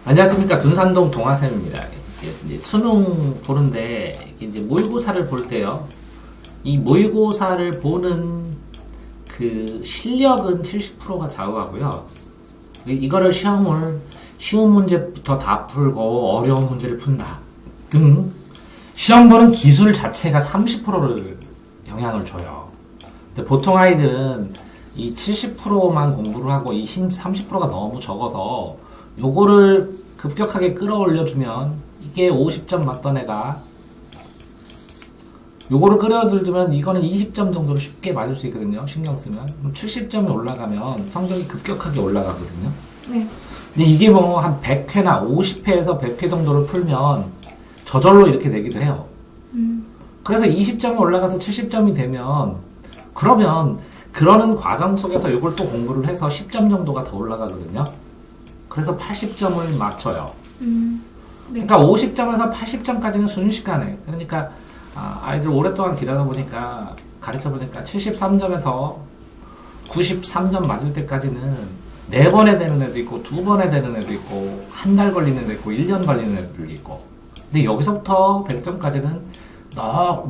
안녕하십니까. 둔산동 동아쌤입니다. 이제 수능 보는데 이제 모의고사를 볼 때요. 이 모의고사를 보는 그 실력은 70%가 좌우하고요. 이거를 시험을 쉬운 문제부터 다 풀고 어려운 문제를 푼다 등 시험 보는 기술 자체가 30%를 영향을 줘요. 근데 보통 아이들은 이 70%만 공부를 하고 이 30%가 너무 적어서 요거를 급격하게 끌어올려주면 이게 50점 맞던 애가 요거를 끌어들면 이거는 20점 정도로 쉽게 맞을 수 있거든요. 신경 쓰면. 70점이 올라가면 성적이 급격하게 올라가거든요. 네. 근데 이게 뭐 한 100회나 50회에서 100회 정도를 풀면 저절로 이렇게 되기도 해요. 그래서 20점이 올라가서 70점이 되면 그러면 그러는 과정 속에서 이걸 또 공부를 해서 10점 정도가 더 올라가거든요. 그래서 80점을 맞춰요. 네. 그러니까 50점에서 80점까지는 순식간에. 그러니까 아이들 오랫동안 기다다 보니까 가르쳐 보니까 73점에서 93점 맞을 때까지는 4번에 되는 애도 있고 2번에 되는 애도 있고 한 달 걸리는 애도 있고 1년 걸리는 애도 있고. 근데 여기서부터 100점까지는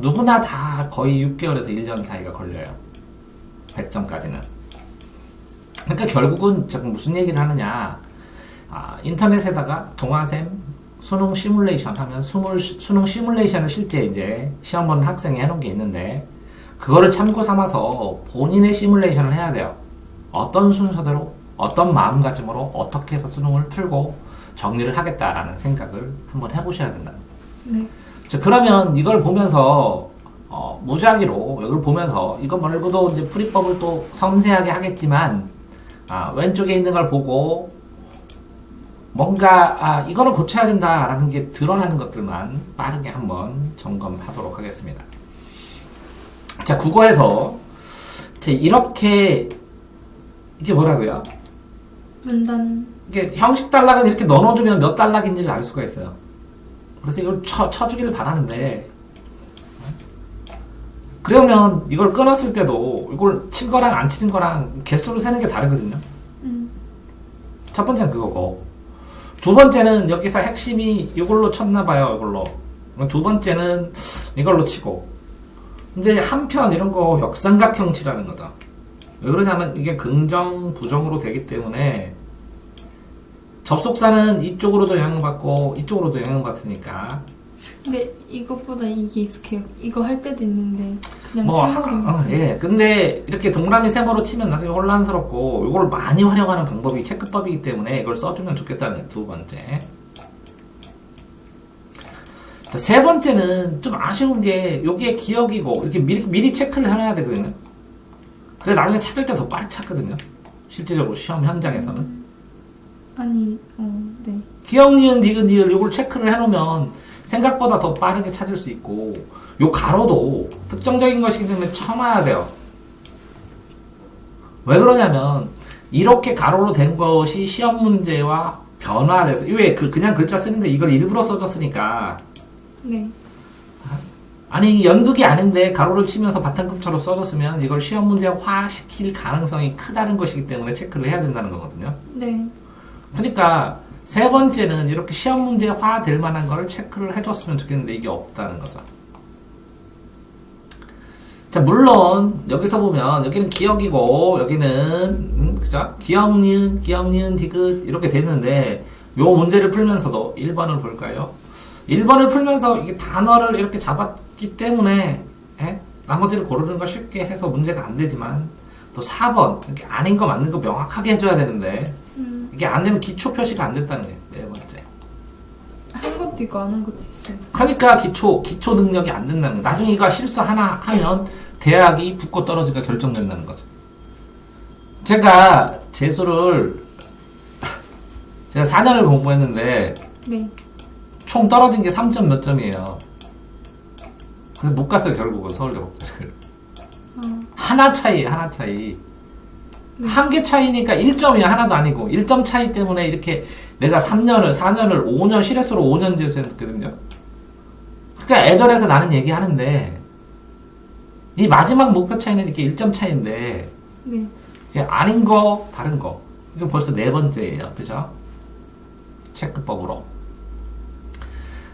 누구나 다 거의 6개월에서 1년 사이가 걸려요. 100점까지는. 그러니까 결국은 지금 무슨 얘기를 하느냐. 인터넷에다가 동아샘 수능 시뮬레이션 하면 수능 시뮬레이션을 실제 이제 시험 보는 학생이 해놓은 게 있는데 그거를 참고 삼아서 본인의 시뮬레이션을 해야 돼요. 어떤 순서대로 어떤 마음가짐으로 어떻게 해서 수능을 풀고 정리를 하겠다라는 생각을 한번 해보셔야 된다. 네. 자, 그러면 이걸 보면서 무작위로 이걸 보면서 이거 말고도 이제 풀이법을 또 섬세하게 하겠지만 왼쪽에 있는 걸 보고 뭔가 이거는 고쳐야 된다라는 게 드러나는 것들만 빠르게 한번 점검하도록 하겠습니다. 자, 국어에서 이렇게 이게 뭐라고요? 분단. 이게 형식 단락은 이렇게 넣어주면 몇 단락인지를 알 수가 있어요. 그래서 이걸 쳐주기를 바라는데 그러면 이걸 끊었을 때도 이걸 친 거랑 안 친 거랑 개수를 세는 게 다르거든요. 첫 번째는 그거고 두 번째는 여기서 핵심이 이걸로 쳤나봐요. 이걸로. 두 번째는 이걸로 치고. 근데 한편 이런 거 역삼각형 치라는 거죠. 왜 그러냐면 이게 긍정, 부정으로 되기 때문에 접속사는 이쪽으로도 영향받고 이쪽으로도 영향받으니까. 근데 이것보다 이게 익숙해요. 이거 할 때도 있는데 그냥 세모로 해서. 예. 근데 이렇게 동그라미 세모로 치면 나중에 혼란스럽고 이걸 많이 활용하는 방법이 체크법이기 때문에 이걸 써주면 좋겠다는 두 번째. 자, 세 번째는 좀 아쉬운 게 여기에 기억이고 이렇게 미리 체크를 해놔야 되거든요. 그래 나중에 찾을 때 더 빨리 찾거든요. 실제적으로 시험 현장에서는. 네. 기억, 니은, 디귿, 니을 이걸 체크를 해놓으면 생각보다 더 빠르게 찾을 수 있고 요 가로도 특정적인 것이기 때문에 쳐놔야 돼요. 왜 그러냐면 이렇게 가로로 된 것이 시험 문제와 변화돼서 왜 그냥 글자 쓰는데 이걸 일부러 써줬으니까 네. 아니 연극이 아닌데 가로를 치면서 바탕급처럼 써줬으면 이걸 시험 문제화시킬 가능성이 크다는 것이기 때문에 체크를 해야 된다는 거거든요. 네. 그러니까 세 번째는 이렇게 시험 문제화 될 만한 걸 체크를 해줬으면 좋겠는데 이게 없다는 거죠. 자, 물론 여기서 보면 여기는 기억이고 여기는 그죠? 기억, 니은, 디귿 이렇게 되는데 요 문제를 풀면서도 1번을 볼까요? 1번을 풀면서 이게 단어를 이렇게 잡았기 때문에 나머지를 고르는 거 쉽게 해서 문제가 안 되지만 또 4번 이렇게 아닌 거 맞는 거 명확하게 해줘야 되는데 이게 안 되면 기초 표시가 안 됐다는 게 네 번째. 한 것도 있고 안 한 것도 있어요. 그러니까 기초 능력이 안 된다는 거. 나중에 이거 실수 하나 하면 대학이 붙고 떨어지가 결정된다는 거죠. 제가 재수를 제가 4년을 공부했는데 네. 총 떨어진 게 3점 몇 점이에요. 그래서 못 갔어요 결국은 서울대 법대를. 하나 차이에요. 하나 차이. 한 개 차이니까 1점이야. 하나도 아니고 1점 차이 때문에 이렇게 내가 3년을 4년을 5년 실외수로 5년 재수했거든요. 그러니까 애절해서 나는 얘기하는데 이 마지막 목표 차이는 이렇게 1점 차이인데 네. 아닌 거 다른 거 이건 벌써 네 번째예요. 그죠? 체크법으로.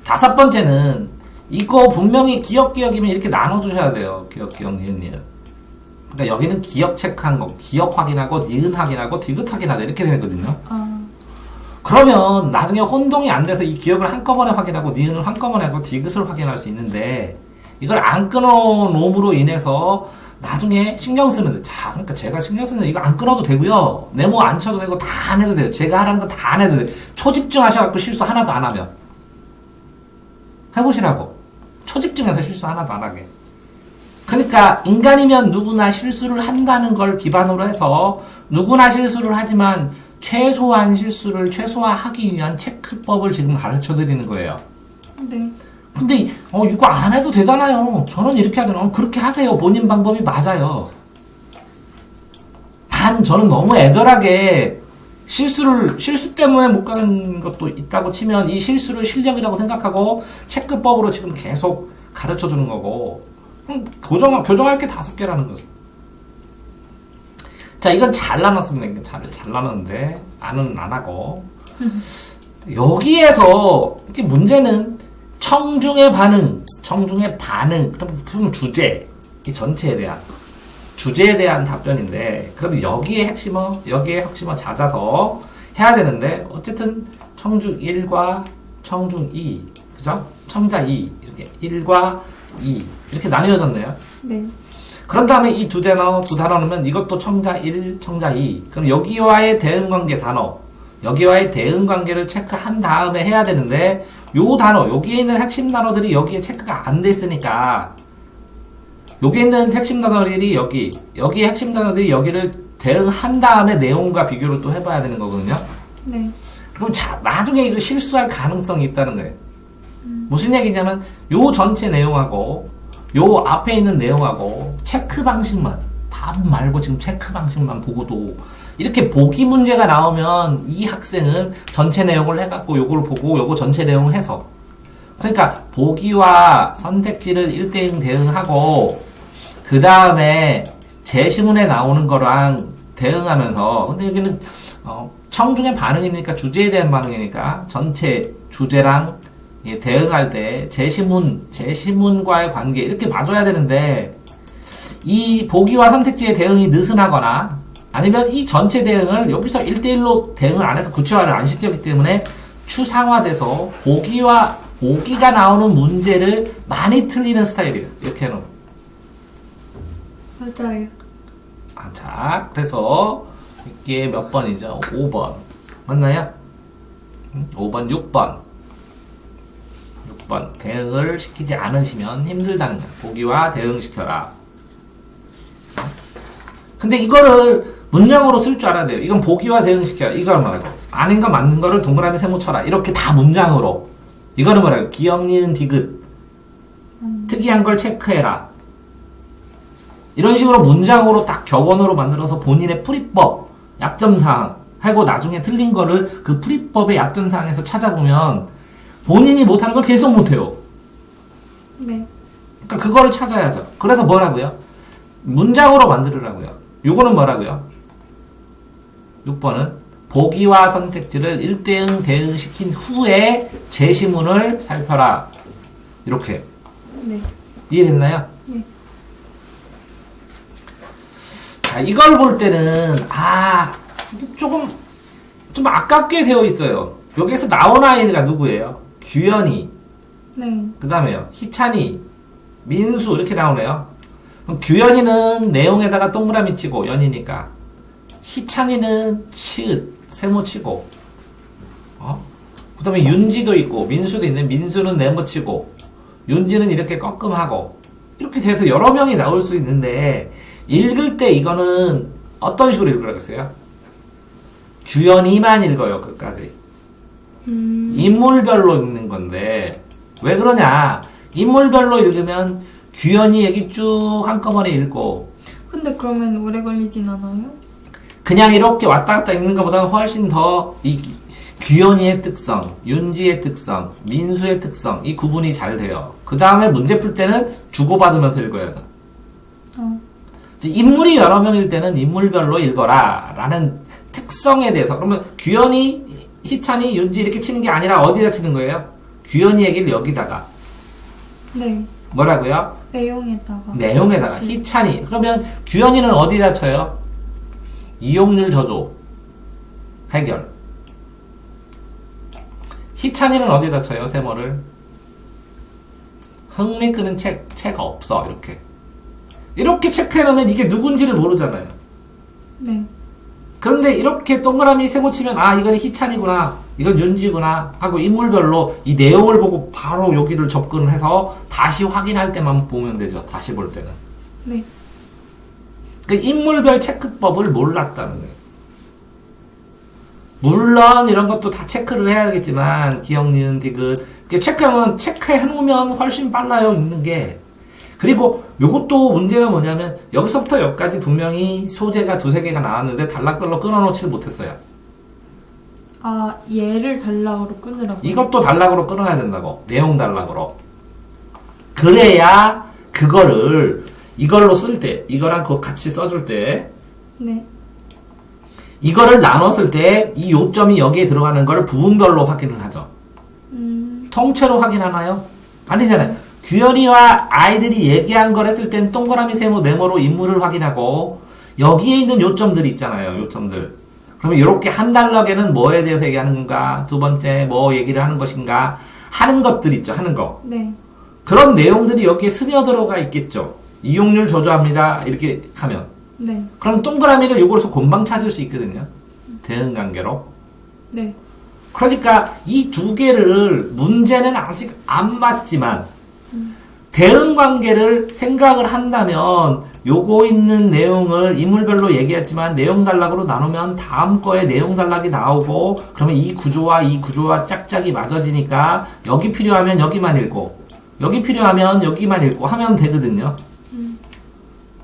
다섯 번째는 이거 분명히 기억이면 이렇게 나눠주셔야 돼요. 기억, 니은. 그러니까 여기는 기억 체크한 거, 기억 확인하고, 니은 확인하고, 디귿 확인하자. 이렇게 되거든요. 그러면 나중에 혼동이 안 돼서 이 기억을 한꺼번에 확인하고, 니은을 한꺼번에 하고, 디귿을 확인할 수 있는데, 이걸 안 끊어놓음으로 인해서 나중에 신경 쓰는, 자, 그러니까 제가 신경 쓰는 이거 안 끊어도 되고요. 네모 안 쳐도 되고, 다 안 해도 돼요. 제가 하라는 거 다 안 해도 돼요. 초집중 하셔갖고 실수 하나도 안 하면. 해보시라고. 초집중해서 실수 하나도 안 하게. 그러니까 인간이면 누구나 실수를 한다는 걸 기반으로 해서 누구나 실수를 하지만 최소한 실수를 최소화하기 위한 체크법을 지금 가르쳐 드리는 거예요. 네. 근데 이거 안 해도 되잖아요. 저는 이렇게 하잖아요. 그렇게 하세요. 본인 방법이 맞아요. 단 저는 너무 애절하게 실수 때문에 못 가는 것도 있다고 치면 이 실수를 실력이라고 생각하고 체크법으로 지금 계속 가르쳐 주는 거고, 교정할 게 5개라는 거죠. 자, 이건 잘 나눴습니다. 이건 잘 나눴는데, 안 하고. 여기에서, 이렇게 문제는 청중의 반응, 그럼 주제, 이 전체에 대한, 주제에 대한 답변인데, 그럼 여기에 핵심어 찾아서 해야 되는데, 어쨌든 청중 1과 청중 2, 그죠? 청자 2, 이렇게 1과 2, 이렇게 나뉘어졌네요. 네. 그런 다음에 이 두 단어 넣으면 이것도 청자 1, 청자 2. 그럼 여기와의 대응관계 단어, 여기와의 대응관계를 체크한 다음에 해야 되는데, 요 단어, 여기에 있는 핵심 단어들이 여기에 체크가 안 돼 있으니까, 여기에 있는 핵심 단어들이 여기에 핵심 단어들이 여기를 대응한 다음에 내용과 비교를 또 해봐야 되는 거거든요. 네. 그럼 나중에 이거 실수할 가능성이 있다는 거예요. 무슨 얘기냐면, 요 전체 내용하고, 요 앞에 있는 내용하고, 체크 방식만, 답 말고 지금 체크 방식만 보고도, 이렇게 보기 문제가 나오면, 이 학생은 전체 내용을 해갖고, 요걸 보고, 요거 전체 내용을 해서. 그러니까, 보기와 선택지를 1대1 대응하고, 그 다음에, 제시문에 나오는 거랑 대응하면서, 근데 여기는, 청중의 반응이니까, 주제에 대한 반응이니까, 전체 주제랑, 대응할 때 제시문과의 관계 이렇게 봐줘야 되는데, 이 보기와 선택지의 대응이 느슨하거나 아니면 이 전체 대응을 여기서 1대1로 대응을 안 해서 구체화를 안 시켰기 때문에 추상화돼서 보기가 나오는 문제를 많이 틀리는 스타일이에요. 이렇게 해놓으면. 맞아요. 자, 그래서 이게 몇 번이죠? 5번 맞나요? 5번, 6번 대응을 시키지 않으시면 힘들다는 거야. 보기와 대응시켜라. 근데 이거를 문장으로 쓸 줄 알아야 돼요. 이건 보기와 대응시켜라. 이걸 말하고, 아닌 거 맞는 거를 동그라미 세모 쳐라. 이렇게 다 문장으로. 이거는 뭐라고? 기억, 니은, 디귿. 특이한 걸 체크해라. 이런 식으로 문장으로 딱 격언으로 만들어서 본인의 풀이법, 약점사항 하고 나중에 틀린 거를 그 풀이법의 약점사항에서 찾아보면 본인이 못하는 걸 계속 못해요. 네. 그러니까 그거를 찾아야죠. 그래서 뭐라고요? 문장으로 만들으라고요. 요거는 뭐라고요? 6번은 보기와 선택지를 1대1 대응시킨 후에 제시문을 살펴라. 이렇게. 네. 이해됐나요? 네. 자, 이걸 볼 때는 좀 아깝게 되어 있어요. 여기에서 나온 아이가 누구예요? 규현이, 네. 그 다음에요, 희찬이, 민수, 이렇게 나오네요. 그럼 규현이는 내용에다가 동그라미 치고, 연이니까. 희찬이는 치읓, 세모 치고, 그 다음에 윤지도 있고, 민수도 있네. 민수는 네모 치고, 윤지는 이렇게 꺾음하고, 이렇게 돼서 여러 명이 나올 수 있는데, 읽을 때 이거는 어떤 식으로 읽으라고 했어요? 규현이만 읽어요, 끝까지. 인물별로 읽는 건데, 왜 그러냐? 인물별로 읽으면 규현이 얘기 쭉 한꺼번에 읽고, 근데 그러면 오래 걸리진 않아요? 그냥 이렇게 왔다 갔다 읽는 것보다는 훨씬 더 이 규현이의 특성, 윤지의 특성, 민수의 특성, 이 구분이 잘 돼요. 그 다음에 문제 풀 때는 주고받으면서 읽어야죠. 인물이 여러 명일 때는 인물별로 읽어라 라는 특성에 대해서. 그러면 규현이 희찬이, 윤지 이렇게 치는 게 아니라 어디다 치는 거예요? 규현이 얘기를 여기다가. 네. 뭐라고요? 내용에다가. 내용에다가. 그치. 희찬이. 그러면 규현이는 어디다 쳐요? 이용률 저조. 해결. 희찬이는 어디다 쳐요? 세모를. 흥미 끄는 책 없어. 이렇게. 이렇게 체크해놓으면 이게 누군지를 모르잖아요. 네. 그런데 이렇게 동그라미 세모 치면 아 이건 희찬이구나 이건 윤지구나 하고 인물별로 이 내용을 보고 바로 여기를 접근을 해서 다시 확인할 때만 보면 되죠. 다시 볼 때는. 네. 그 인물별 체크법을 몰랐다는 거예요. 물론 이런 것도 다 체크를 해야겠지만 기억, 니은, 디귿 체크하면 체크해놓으면 훨씬 빨라요 읽는 게. 그리고 요것도 문제가 뭐냐면 여기서부터 여기까지 분명히 소재가 두세 개가 나왔는데 단락별로 끊어놓지를 못했어요. 아, 얘를 단락으로 끊으라고. 이것도 단락으로 끊어야 된다고. 내용 단락으로. 그래야 그거를 이걸로 쓸 때, 이거랑 그거 같이 써줄 때 네. 이거를 나눴을 때 이 요점이 여기에 들어가는 거를 부분별로 확인을 하죠. 통째로 확인하나요? 아니잖아요. 규현이와 아이들이 얘기한 걸 했을 땐 동그라미 세모 네모로 인물을 확인하고 여기에 있는 요점들이 있잖아요. 요점들. 그러면 이렇게 한 단락에는 뭐에 대해서 얘기하는 건가? 두 번째 뭐 얘기를 하는 것인가? 하는 것들 있죠. 하는 거. 네. 그런 내용들이 여기에 스며들어가 있겠죠. 이용률 조조합니다. 이렇게 하면. 네. 그럼 동그라미를 요거에서 금방 찾을 수 있거든요. 대응관계로. 네. 그러니까 이 두 개를 문제는 아직 안 맞지만 대응관계를 생각을 한다면 요거 있는 내용을 인물별로 얘기했지만 내용 단락으로 나누면 다음 거에 내용 단락이 나오고 그러면 이 구조와 짝짝이 맞아지니까 여기 필요하면 여기만 읽고 여기 필요하면 여기만 읽고 하면 되거든요.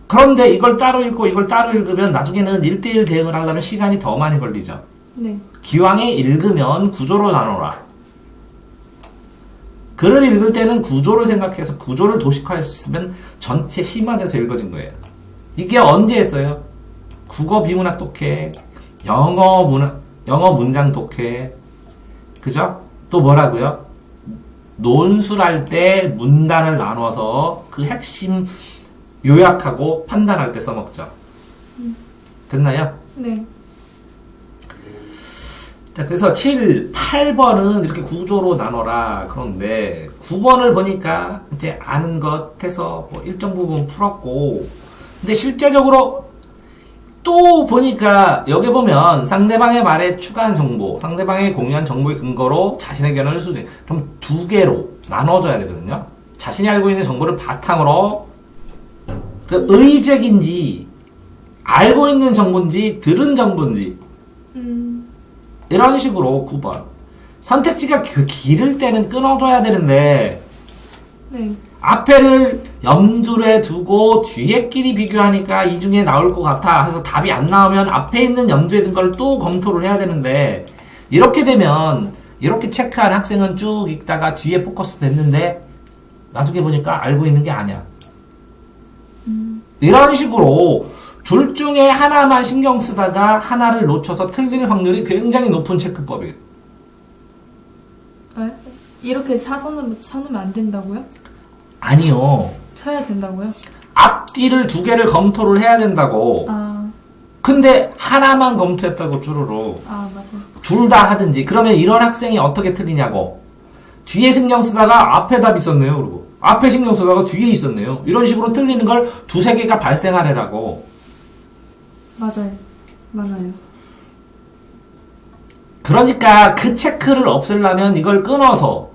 그런데 이걸 따로 읽고 이걸 따로 읽으면 나중에는 1대1 대응을 하려면 시간이 더 많이 걸리죠. 네. 기왕에 읽으면 구조로 나눠라. 글을 읽을 때는 구조를 생각해서 구조를 도식화할 수 있으면 전체 심화돼서 읽어진 거예요. 이게 언제 했어요? 국어 비문학 독해, 영어 문장 독해, 그죠? 또 뭐라고요? 논술할 때 문단을 나눠서 그 핵심 요약하고 판단할 때 써먹죠. 됐나요? 네. 자, 그래서 7, 8번은 이렇게 구조로 나눠라. 그런데 9번을 보니까 이제 아는 것 해서 뭐 일정 부분 풀었고, 근데 실제적으로 또 보니까 여기 보면 상대방의 말에 추가한 정보, 상대방의 공유한 정보의 근거로 자신의 견해를 수정. 그럼 두 개로 나눠줘야 되거든요. 자신이 알고 있는 정보를 바탕으로 그 의적인지 알고 있는 정보인지 들은 정보인지 이런 식으로 9번 선택지가 그 길을 때는 끊어줘야 되는데 네. 앞에를 염두에 두고 뒤에 끼리 비교하니까 이 중에 나올 것 같아 해서 답이 안 나오면 앞에 있는 염두에 둔 걸 또 검토를 해야 되는데 이렇게 되면 이렇게 체크한 학생은 쭉 읽다가 뒤에 포커스 됐는데 나중에 보니까 알고 있는 게 아니야. 이런 식으로 둘 중에 하나만 신경 쓰다가 하나를 놓쳐서 틀릴 확률이 굉장히 높은 체크법이에요. 에? 이렇게 사선으로 쳐놓으면 안 된다고요? 아니요. 쳐야 된다고요? 앞뒤를 두 개를 검토를 해야 된다고. 아, 근데 하나만 검토했다고 쭈루루. 맞아요. 둘 다 하든지. 그러면 이런 학생이 어떻게 틀리냐고. 뒤에 신경 쓰다가 앞에 답 있었네요. 그리고 앞에 신경 쓰다가 뒤에 있었네요. 이런 식으로 틀리는 걸 두세 개가 발생하래라고. 맞아요. 그러니까 그 체크를 없애려면 이걸 끊어서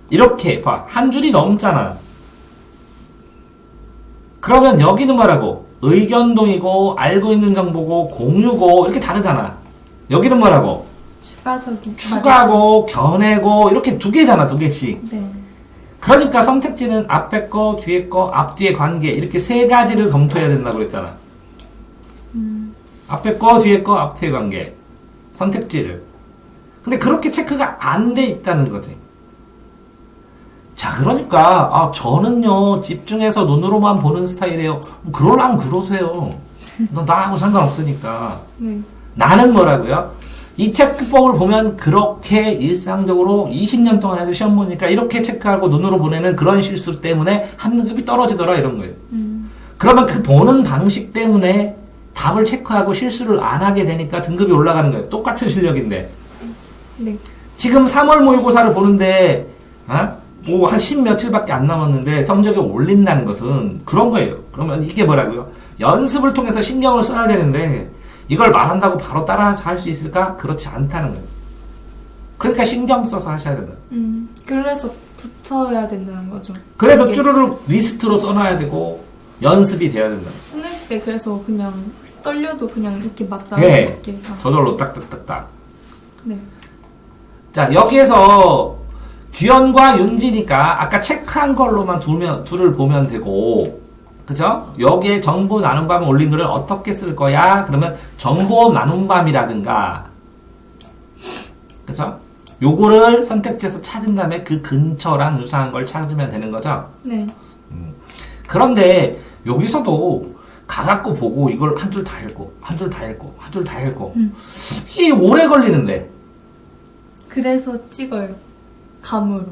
이렇게 봐. 한 줄이 넘잖아. 그러면 여기는 뭐라고? 의견동이고 알고 있는 정보고 공유고 이렇게 다르잖아. 여기는 뭐라고? 추가적인. 추가고 견해고 이렇게 두 개잖아. 두 개씩. 네. 그러니까 선택지는 앞에 거, 뒤에 거, 앞뒤의 관계 이렇게 세 가지를 검토해야 된다고 그랬잖아. 앞에 거, 뒤에 거, 앞뒤의 관계 선택지를. 근데 그렇게 체크가 안 돼 있다는 거지. 자, 그러니까 저는요 집중해서 눈으로만 보는 스타일이에요. 그러려면 그러세요. 나하고 상관없으니까. 네. 나는 뭐라고요? 이 체크법을 보면 그렇게 일상적으로 20년 동안 해도 시험 보니까 이렇게 체크하고 눈으로 보내는 그런 실수 때문에 한 등급이 떨어지더라 이런 거예요. 그러면 그 보는 방식 때문에 답을 체크하고 실수를 안 하게 되니까 등급이 올라가는 거예요. 똑같은 실력인데. 네. 지금 3월 모의고사를 보는데 뭐 한 10 며칠밖에 안 남았는데 성적이 올린다는 것은 그런 거예요. 그러면 이게 뭐라고요? 연습을 통해서 신경을 써야 되는데 이걸 말한다고 바로 따라 할 수 있을까? 그렇지 않다는 거예요. 그러니까 신경 써서 하셔야 된다. 그래서 붙어야 된다는 거죠. 그래서 쭈루룩 리스트로 써놔야 되고 연습이 돼야 된다. 수능 때 그래서 그냥 떨려도 그냥 이렇게 막 나올 예. 수 있게. 저절로 딱딱딱딱. 네. 자, 여기에서 규현과 윤지니까 아까 체크한 걸로만 둘을 보면 되고, 그죠? 여기에 정보 나눔밤 올린 글을 어떻게 쓸 거야? 그러면 정보 나눔밤이라든가, 그죠? 요거를 선택지에서 찾은 다음에 그 근처랑 유사한 걸 찾으면 되는 거죠? 네. 그런데 여기서도 가갖고 보고 이걸 한 줄 다 읽고, 한 줄 다 읽고, 한 줄 다 읽고, 이게 오래 걸리는데. 그래서 찍어요. 감으로.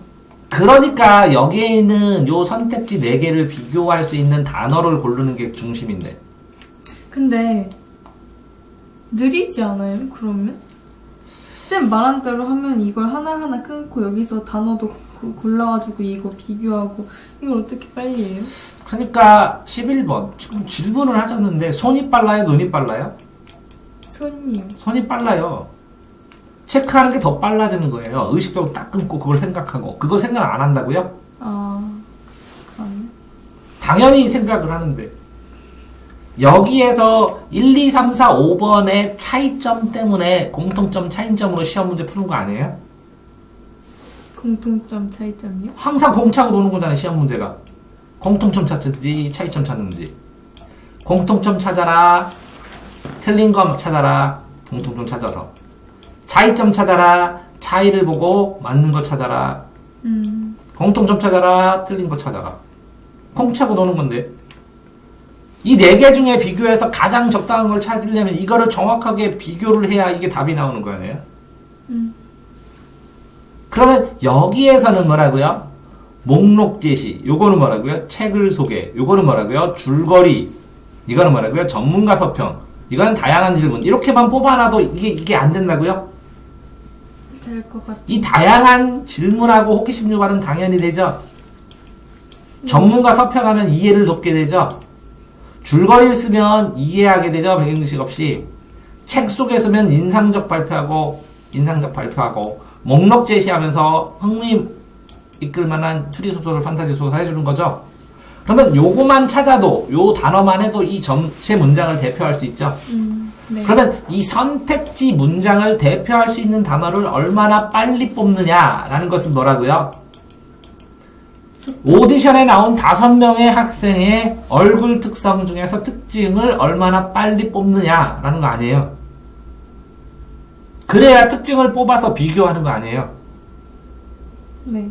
그러니까 여기에 있는 요 선택지 4개를 비교할 수 있는 단어를 고르는 게 중심인데. 근데 느리지 않아요? 그러면? 쌤 말한 대로 하면 이걸 하나하나 끊고 여기서 단어도 골라가지고 이거 비교하고 이걸 어떻게 빨리 해요? 그러니까 11번 지금 질문을 하셨는데 손이 빨라요? 눈이 빨라요? 손이요. 손이 빨라요. 체크하는 게 더 빨라지는 거예요. 의식적으로 딱 끊고 그걸 생각하고. 그거 생각 안 한다고요? 그러면? 당연히 생각을 하는데. 여기에서 1, 2, 3, 4, 5번의 차이점 때문에 공통점, 차이점으로 시험 문제 푸는 거 아니에요? 공통점, 차이점이요? 항상 공차고 노는 거잖아요, 시험 문제가. 공통점 찾든지, 차이점 찾는지. 공통점 찾아라, 틀린 거 찾아라, 공통점 찾아서. 차이점 찾아라, 차이를 보고 맞는 거 찾아라. 공통점 찾아라, 틀린 거 찾아라. 공차고 노는 건데. 이 4개 중에 비교해서 가장 적당한 걸 찾으려면 이거를 정확하게 비교를 해야 이게 답이 나오는 거 아니에요? 그러면 여기에서는 뭐라고요? 목록 제시. 요거는 뭐라고요? 책을 소개. 요거는 뭐라고요? 줄거리. 이거는 뭐라고요? 전문가 서평. 이거는 다양한 질문. 이렇게만 뽑아놔도 이게 안 된다고요? 될 것 같아요. 이 다양한 질문하고 호기심 유발은 당연히 되죠? 전문가 서평하면 이해를 돕게 되죠? 줄거리를 쓰면 이해하게 되죠? 배경지식 없이. 책 속에 쓰면 인상적 발표하고, 목록 제시하면서 흥미 이끌 만한 추리소설, 판타지 소설 해주는 거죠? 그러면 요거만 찾아도, 요 단어만 해도 이 전체 문장을 대표할 수 있죠? 네. 그러면 이 선택지 문장을 대표할 수 있는 단어를 얼마나 빨리 뽑느냐라는 것은 뭐라고요? 오디션에 나온 5명의 학생의 얼굴 특성 중에서 특징을 얼마나 빨리 뽑느냐라는 거 아니에요. 그래야 특징을 뽑아서 비교하는 거 아니에요. 네.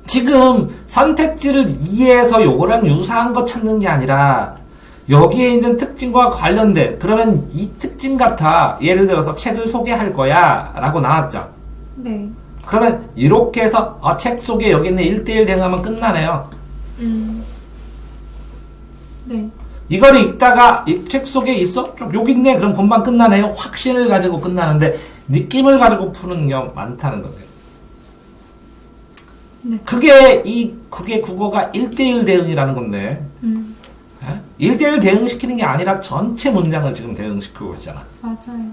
지금 선택지를 이해해서 요거랑 유사한 거 찾는 게 아니라 여기에 있는 특징과 관련된, 그러면 이 특징 같아, 예를 들어서 책을 소개할 거야 라고 나왔죠. 네. 그러면 이렇게 해서 책 소개 여기 있는 1대1 대응하면 끝나네요. 네. 이거를 읽다가 이 책 속에 있어? 쭉 여기 있네? 그럼 금방 끝나네요. 확신을 가지고 끝나는데 느낌을 가지고 푸는 경우 많다는 거죠. 네. 그게 국어가 1대1 대응이라는 건데 1대1 대응시키는 게 아니라 전체 문장을 지금 대응시키고 있잖아. 맞아요.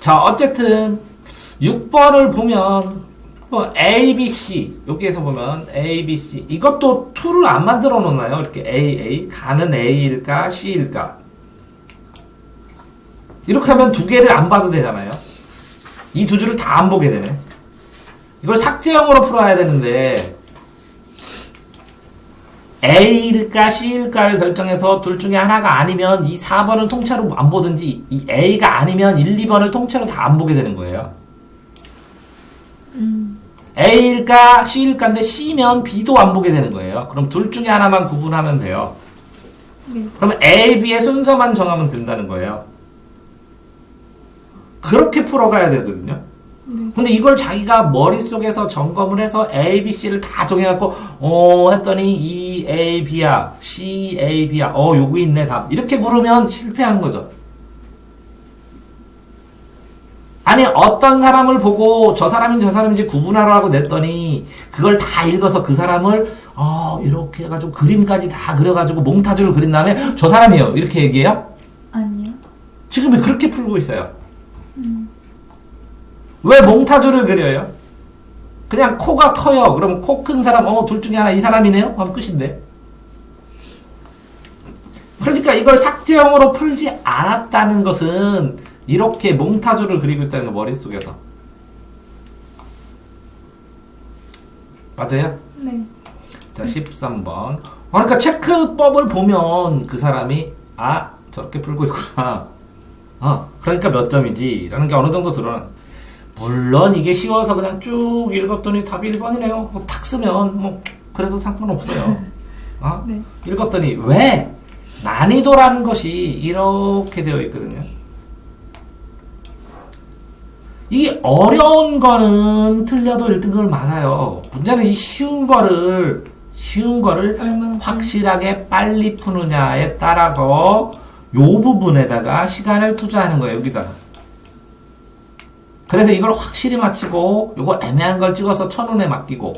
자, 어쨌든 6번을 보면 뭐 A, B, C 여기에서 보면 A, B, C 이것도 2를 안 만들어 놓나요? 이렇게 A, 가는 A일까 C일까? 이렇게 하면 2개를 안 봐도 되잖아요. 이 2줄을 다 안 보게 되네. 이걸 삭제형으로 풀어야 되는데 A일까 C일까를 결정해서 둘 중에 하나가 아니면 이 4번을 통째로 안 보든지 이 A가 아니면 1, 2번을 통째로 다 안 보게 되는 거예요. A일까 C일까인데 C면 B도 안 보게 되는 거예요. 그럼 둘 중에 하나만 구분하면 돼요. 네. 그러면 A, B의 순서만 정하면 된다는 거예요. 그렇게 풀어가야 되거든요. 네. 근데 이걸 자기가 머릿속에서 점검을 해서 A, B, C를 다 정해갖고 했더니 E, A, B야, C, A, B야, 요거 있네 답 이렇게 물으면 실패한 거죠. 아니 어떤 사람을 보고 저 사람인지 구분하라고 냈더니 그걸 다 읽어서 그 사람을 이렇게 해가지고 그림까지 다 그려가지고 몽타주를 그린 다음에 저 사람이에요 이렇게 얘기해요? 아니요. 지금 왜 그렇게 풀고 있어요? 왜 몽타주를 그려요? 그냥 코가 커요. 그럼 코 큰 사람, 둘 중에 하나 이 사람이네요? 하면 끝인데. 그러니까 이걸 삭제형으로 풀지 않았다는 것은 이렇게 몽타주를 그리고 있다는 거 머릿속에서. 맞아요? 네. 자, 13번. 그러니까 체크법을 보면 그 사람이, 저렇게 풀고 있구나. 그러니까 몇 점이지. 라는 게 어느 정도 드러나. 물론 이게 쉬워서 그냥 쭉 읽었더니 답이 1번이네요. 탁 쓰면, 그래도 상관없어요. 네. 읽었더니, 왜? 난이도라는 것이 이렇게 되어 있거든요. 이 어려운 거는 틀려도 1등급을 맞아요. 문제는 이 쉬운 거를 얼마나 확실하게 빨리 푸느냐에 따라서 요 부분에다가 시간을 투자하는 거예요, 여기다가. 그래서 이걸 확실히 맞히고 요거 애매한 걸 찍어서 1,000원에 맡기고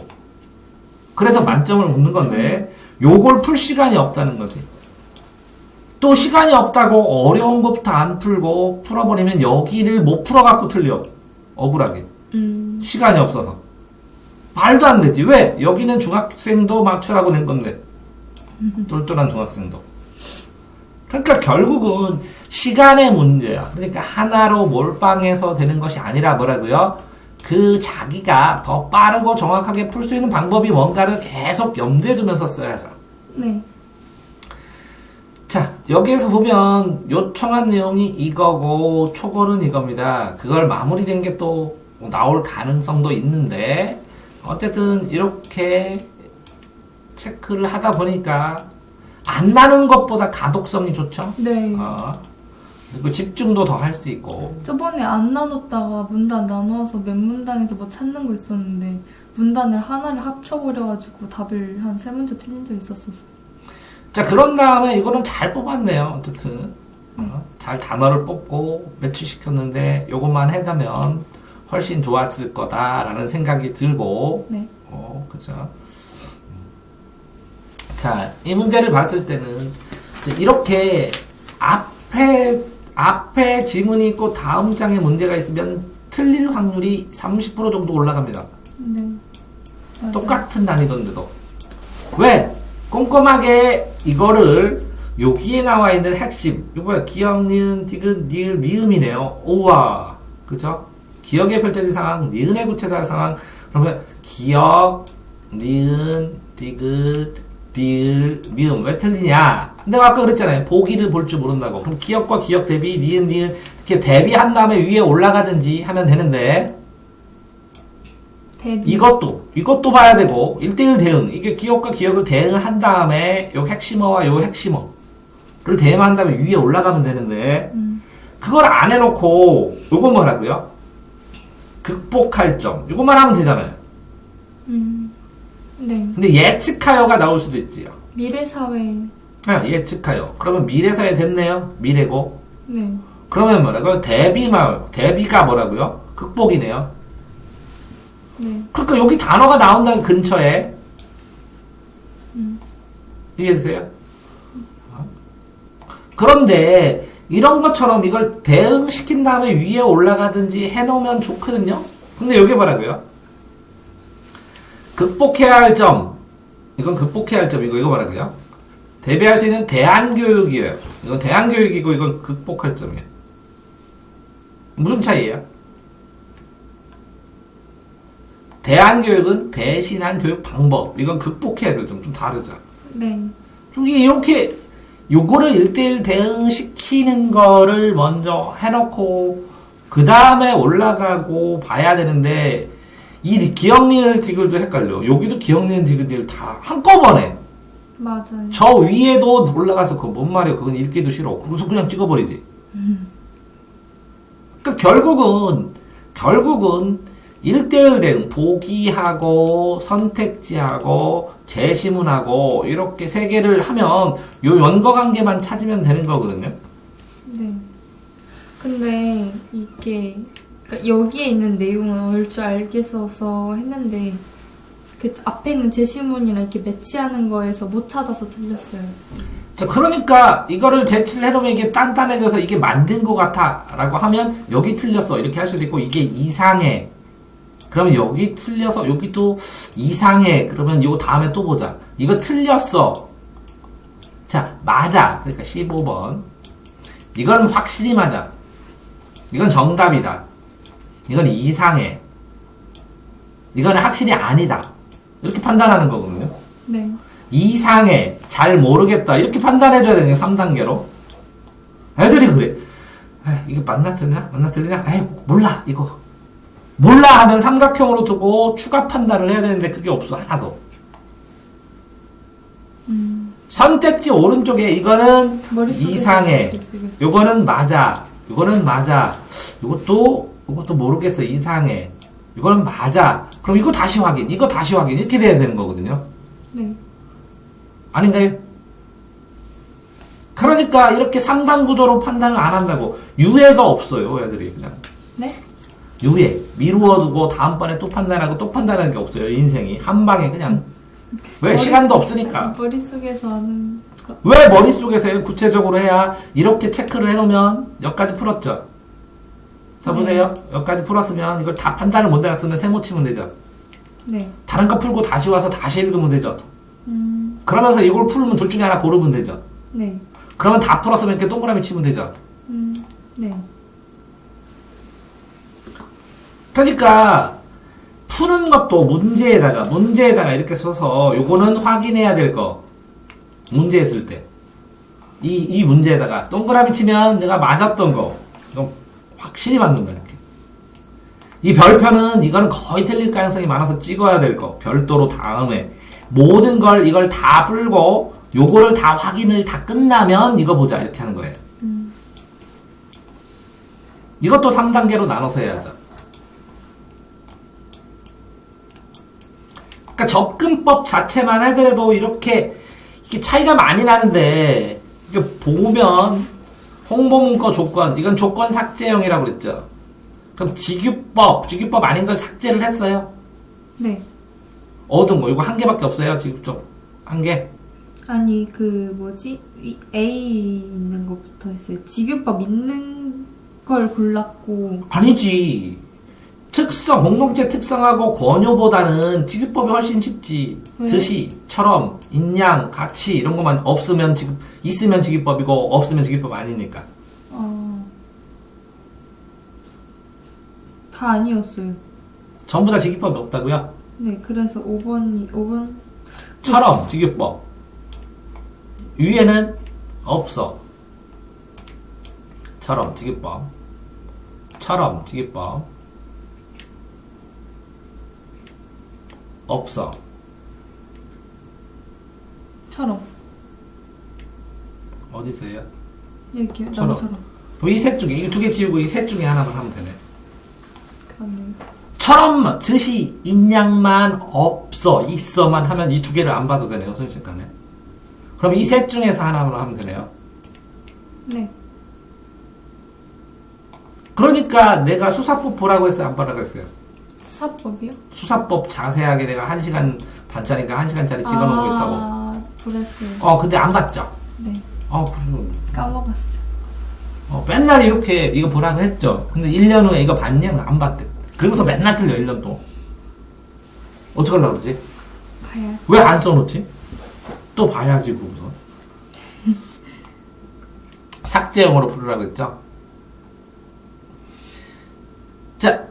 그래서 만점을 얻는 건데 요걸 풀 시간이 없다는 거지. 또 시간이 없다고 어려운 것부터 안 풀고 풀어버리면 여기를 못 풀어갖고 틀려. 억울하게. 시간이 없어서. 말도 안 되지. 왜? 여기는 중학생도 맞추라고 낸 건데. 똘똘한 중학생도. 그러니까 결국은 시간의 문제야. 그러니까 하나로 몰빵해서 되는 것이 아니라 뭐라고요? 그 자기가 더 빠르고 정확하게 풀 수 있는 방법이 뭔가를 계속 염두에 두면서 써야죠. 네. 자, 여기에서 보면 요청한 내용이 이거고 초고는 이겁니다. 그걸 마무리된 게 또 나올 가능성도 있는데 어쨌든 이렇게 체크를 하다 보니까 안 나는 것보다 가독성이 좋죠? 네. 그리고 집중도 더 할 수 있고. 저번에 안 나눴다가 문단 나눠서 몇 문단에서 뭐 찾는 거 있었는데 문단을 하나를 합쳐버려가지고 답을 한 3문제 틀린 적 있었어요. 자, 그런 다음에 이거는 잘 뽑았네요. 어쨌든 잘 단어를 뽑고 매치시켰는데 요것만 해다면 훨씬 좋았을 거다라는 생각이 들고. 네. 그죠. 자, 이 문제를 봤을 때는 이렇게 앞에 지문이 있고 다음 장에 문제가 있으면 틀릴 확률이 30% 정도 올라갑니다. 네. 맞아요. 똑같은 난이도인데도. 왜? 꼼꼼하게 이거를 여기에 나와 있는 핵심. 이거 뭐야? 기억, 니은, 디귿, 니을, 미음이네요. 우와. 그죠? 기억에 펼쳐진 상황, 니은의 구체적 상황. 그러면 기억, 니은, 디귿, 리을, 미음. 왜 틀리냐? 내가 아까 그랬잖아요. 보기를 볼 줄 모른다고. 그럼 기억과 기억 대비, 니은, 이렇게 대비한 다음에 위에 올라가든지 하면 되는데, 대비. 이것도 봐야 되고, 1대1 대응. 이게 기억과 기억을 대응한 다음에, 요 핵심어와 요 핵심어를 대응한 다음에 위에 올라가면 되는데, 그걸 안 해놓고, 요거 뭐라고요? 극복할 점. 요것만 하면 되잖아요. 네. 근데 예측하여가 나올 수도 있지요. 미래사회. 예측하여. 그러면 미래사회 됐네요. 미래고. 네. 그러면 뭐라고요? 대비가 뭐라고요? 극복이네요. 네. 그러니까 여기 단어가 나온다는 근처에 이해되세요? 그런데 이런 것처럼 이걸 대응시킨 다음에 위에 올라가든지 해놓으면 좋거든요. 근데 여기 뭐라고요? 극복해야 할 점. 이건 극복해야 할 점이고 이거 뭐라고요? 대비할 수 있는 대안교육이에요. 이건 대안교육이고 이건 극복할 점이에요. 무슨 차이예요? 대안교육은 대신한 교육 방법. 이건 극복해야 될 점 좀 다르죠. 네. 이렇게 요거를 1대1 대응시키는 거를 먼저 해놓고 그 다음에 올라가고 봐야 되는데 이 기억 니을 디귿도 헷갈려. 여기도 기억 니을 디귿 다 한꺼번에. 맞아요. 저 위에도 올라가서 그거 뭔 말이야. 그건 읽기도 싫어. 그래서 그냥 찍어버리지. 결국은 1대1 대응, 보기하고 선택지하고 제시문하고 이렇게 세 개를 하면 요 연거 관계만 찾으면 되는 거거든요. 네. 근데 이게 그러니까 여기에 있는 내용은 얼추 알겠어서 했는데 그 앞에 있는 제시문이랑 이렇게 매치하는 거에서 못 찾아서 틀렸어요. 자, 그러니까 이거를 제치를 해놓으면 이게 단단해져서 이게 만든 것 같아 라고 하면 여기 틀렸어 이렇게 할 수도 있고, 이게 이상해 그러면 여기 틀려서 여기도 이상해 그러면 이거 다음에 또 보자. 이거 틀렸어. 자, 맞아. 그러니까 15번 이건 확실히 맞아. 이건 정답이다. 이건 이상해. 이건 확실히 아니다. 이렇게 판단하는 거거든요. 네. 이상해, 잘 모르겠다 이렇게 판단해줘야 되는 게 3단계로. 애들이 그래. 이게 맞나 틀리나? 맞나 틀리나? 몰라 이거. 몰라 하면 삼각형으로 두고 추가 판단을 해야 되는데 그게 없어 하나도. 선택지 오른쪽에 이거는 이상해, 요거는 맞아, 요거는 맞아, 요것도 모르겠어 이상해, 이거는 맞아. 그럼 이거 다시 확인, 이거 다시 확인 이렇게 돼야 되는 거거든요. 네. 아닌가요? 그러니까 이렇게 3단 구조로 판단을 안 한다고. 유예가 없어요 애들이. 그냥 네? 유예 미루어두고 다음번에 또 판단하고 또 판단하는 게 없어요. 인생이 한 방에 그냥. 왜? 시간도 없으니까. 머릿속에서 하는 거. 왜 머릿속에서 구체적으로 해야 이렇게 체크를 해놓으면 여기까지 풀었죠. 자 보세요. 여기까지 풀었으면 이걸 다 판단을 못 해놨으면 세모 치면 되죠. 네. 다른 거 풀고 다시 와서 다시 읽으면 되죠. 그러면서 이걸 풀면 둘 중에 하나 고르면 되죠. 네. 그러면 다 풀었으면 이렇게 동그라미 치면 되죠. 네. 그러니까 푸는 것도 문제에다가 이렇게 써서 요거는 확인해야 될 거. 문제 했을 때. 이 문제에다가 동그라미 치면 내가 맞았던 거. 이건 확실히 맞는다, 이렇게. 이 별표는 이거는 거의 틀릴 가능성이 많아서 찍어야 될 거. 별도로 다음에. 모든 걸 이걸 다 풀고 요거를 다 확인을 다 끝나면 이거 보자. 이렇게 하는 거예요. 이것도 3단계로 나눠서 해야죠. 그러니까 접근법 자체만 하더라도 이렇게 차이가 많이 나는데, 이게 보면 홍보문구 조건, 이건 조건 삭제형이라고 그랬죠. 그럼 직유법 아닌 걸 삭제를 했어요. 네. 어떤 거? 이거 한 개밖에 없어요. 직유법 한 개. 아니 그 뭐지? A 있는 거부터 했어요. 직유법 있는 걸 골랐고. 아니지. 공동체 특성하고 권유보다는 직유법이 훨씬 쉽지. 왜? 드시처럼, 인양, 가치 이런 것만 없으면 있으면 직유법이고 없으면 직유법 아니니까. 다 아니었어요. 전부 다 직유법이 없다고요? 네, 그래서 5번 처럼 직유법. 위에는 없어. 처럼 직유법. 처럼 직유법. 없어. 처럼. 어디 있어요? 여기요. 처럼. 나무처럼. 이 셋 중에, 이 두 개 지우고 이 셋 중에 하나만 하면 되네. 그러네. 처럼, 드시, 인양만, 없어, 있어만 하면 이 두 개를 안 봐도 되네요, 순식간에. 그럼 이 셋 중에서 하나만 하면 되네요. 네. 그러니까 내가 수사법 보라고 했어요, 안 보라고 했어요? 수사법이요? 수사법 자세하게 내가 1시간 반짜리인가 1시간짜리 찍어놓은 거 있다고. 그랬어요. 근데 안 봤죠? 네. 그리고. 까먹었어. 맨날 이렇게 이거 보라고 했죠. 근데 1년 후에 이거 봤냐? 안 봤대. 그러면서 맨날 틀려, 1년 동안. 어떡하려고 그러지? 봐야. 왜 안 써놓지? 또 봐야지, 그러고서. 삭제형으로 부르라고 했죠? 자,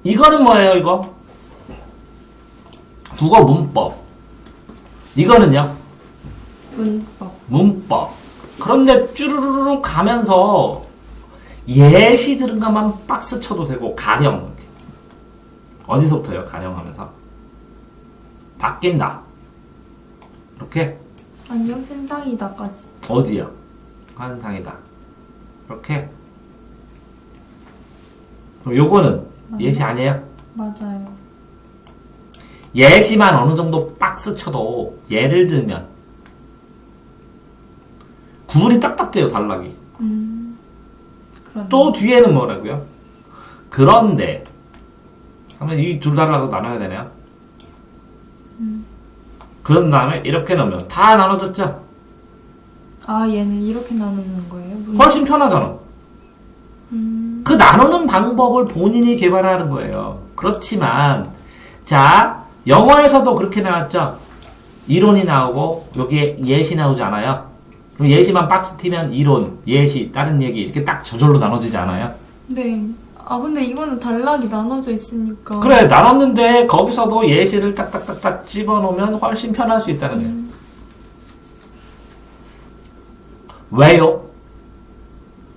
이거는 뭐예요, 이거? 국어 문법. 이거는요? 문법. 그런데 쭈르르르 가면서 예시 들은 것만 박스 쳐도 되고, 가령. 이렇게. 어디서부터요? 가령하면서. 바뀐다. 이렇게. 아니요, 현상이다까지. 어디요? 환상이다. 이렇게. 그럼 요거는 맞나? 예시 아니에요? 맞아요. 예시만 어느 정도 박스 쳐도 예를 들면 구분이 딱딱 돼요, 단락이. 그러네. 또 뒤에는 뭐라고요? 그런데 그러면 이 두 단락으로 나눠야 되네요. 그런 다음에 이렇게 넣으면 다 나눠졌죠? 아, 얘는 이렇게 나누는 거예요? 훨씬 편하잖아. 그 나누는 방법을 본인이 개발하는 거예요. 그렇지만 자, 영어에서도 그렇게 나왔죠? 이론이 나오고 여기에 예시 나오지 않아요? 그럼 예시만 박스 튀면 이론, 예시, 다른 얘기 이렇게 딱 저절로 나눠지지 않아요? 네. 아, 근데 이거는 단락이 나눠져 있으니까. 그래, 나눴는데 거기서도 예시를 딱딱딱딱 집어넣으면 훨씬 편할 수 있다는 거예요. 왜요?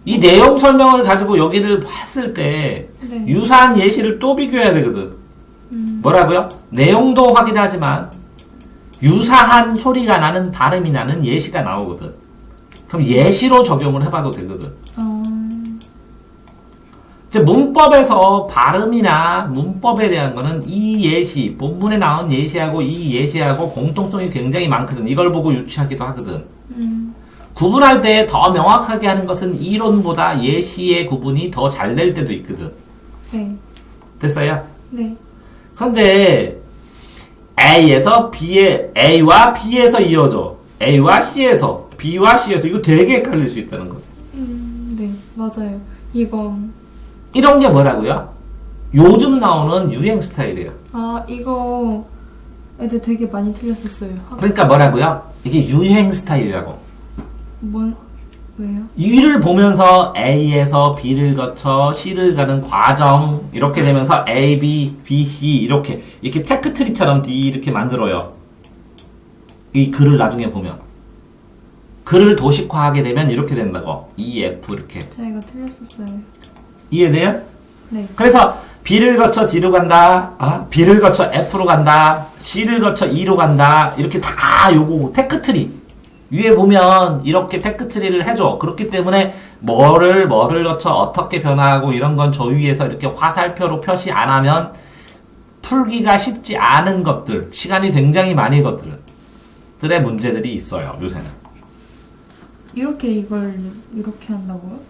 이 내용 설명을 가지고 여기를 봤을 때 네. 유사한 예시를 또 비교해야 되거든. 뭐라고요? 내용도 확인하지만 유사한 소리가 나는 발음이 나는 예시가 나오거든. 그럼 예시로 적용을 해봐도 되거든. 이제 문법에서 발음이나 문법에 대한 거는 이 예시, 본문에 나온 예시하고 이 예시하고 공통성이 굉장히 많거든. 이걸 보고 유추하기도 하거든. 구분할 때 더 명확하게 하는 것은 이론보다 예시의 구분이 더 잘 될 때도 있거든. 네. 됐어요? 네. 그런데 A에서 B에 A와 B에서 이어져. A와 C에서 B와 C에서 이거 되게 헷갈릴 수 있다는 거죠. 네. 맞아요. 이건. 이런 게 뭐라고요? 요즘 나오는 유행 스타일이에요. 아, 이거 애들 되게 많이 틀렸었어요. 그러니까 뭐라고요? 이게 유행 스타일이라고. 왜요? 이를 보면서 A에서 B를 거쳐 C를 가는 과정 이렇게 되면서 A, B, B, C 이렇게 테크트리처럼 이렇게 만들어요. 이 글을 나중에 보면 글을 도식화하게 되면 이렇게 된다고. E, F 이렇게. 저희가 틀렸었어요. 이해돼요? 네. 그래서 B를 거쳐 D로 간다. B를 거쳐 F로 간다. C를 거쳐 E로 간다. 이렇게 다 요거 테크트리. 위에 보면 이렇게 테크트리를 해줘. 그렇기 때문에 뭐를 거쳐 어떻게 변화하고 이런 건 저 위에서 이렇게 화살표로 표시 안 하면 풀기가 쉽지 않은 것들, 시간이 굉장히 많이 것들의 문제들이 있어요. 요새는. 이렇게 이걸 이렇게 한다고요?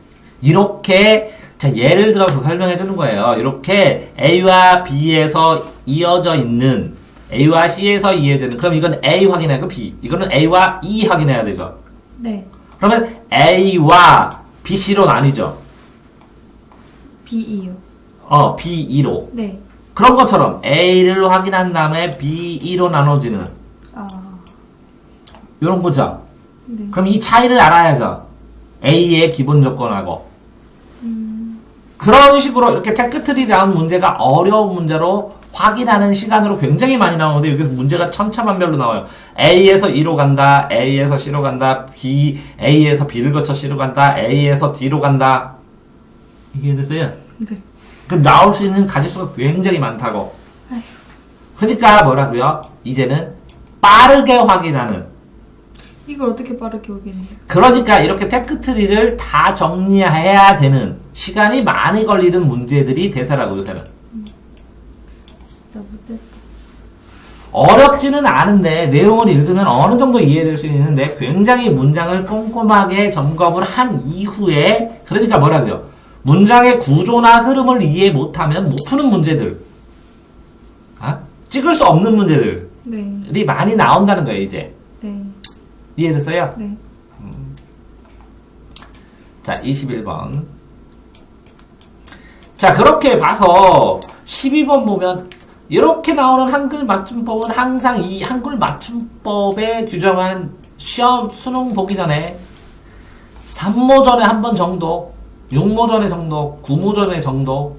이렇게 자 예를 들어서 설명해 주는 거예요. 이렇게 A와 B에서 이어져 있는 A와 C에서 이해되는 그럼 이건 A 확인하고 B 이거는 A와 E 확인해야 되죠. 네. 그러면 A와 B, C로 나뉘죠. B이요. B, E로. 네. 그런 것처럼 A를 확인한 다음에 B, E로 나눠지는 이런 거죠. 네. 그럼 이 차이를 알아야죠. A의 기본 조건하고. 그런 식으로 이렇게 테크트리 나온 문제가 어려운 문제로 확인하는 시간으로 굉장히 많이 나오는데 여기서 문제가 천차만별로 나와요. A에서 E로 간다. A에서 C로 간다. A에서 B를 거쳐 C로 간다. A에서 D로 간다. 이해됐어요? 네. 그 나올 수 있는 가지수가 굉장히 많다고. 아휴. 그러니까 뭐라고요? 이제는 빠르게 확인하는. 이걸 어떻게 빠르게 오겠네요. 그러니까 이렇게 테크트리를 다 정리해야 되는 시간이 많이 걸리는 문제들이 대사라고 요새는. 진짜 못됐다. 어렵지는 않은데 내용을 읽으면 어느 정도 이해될 수 있는데 굉장히 문장을 꼼꼼하게 점검을 한 이후에 그러니까 뭐라고요? 문장의 구조나 흐름을 이해 못하면 못 푸는 문제들 찍을 수 없는 문제들이 네. 많이 나온다는 거예요 이제. 네. 이해됐어요? 네. 자 21번 자 그렇게 봐서 12번 보면 이렇게 나오는 한글 맞춤법은 항상 이 한글 맞춤법에 규정한 시험 수능 보기 전에 3모전에 한 번 정도 6모전에 정도 9모전에 정도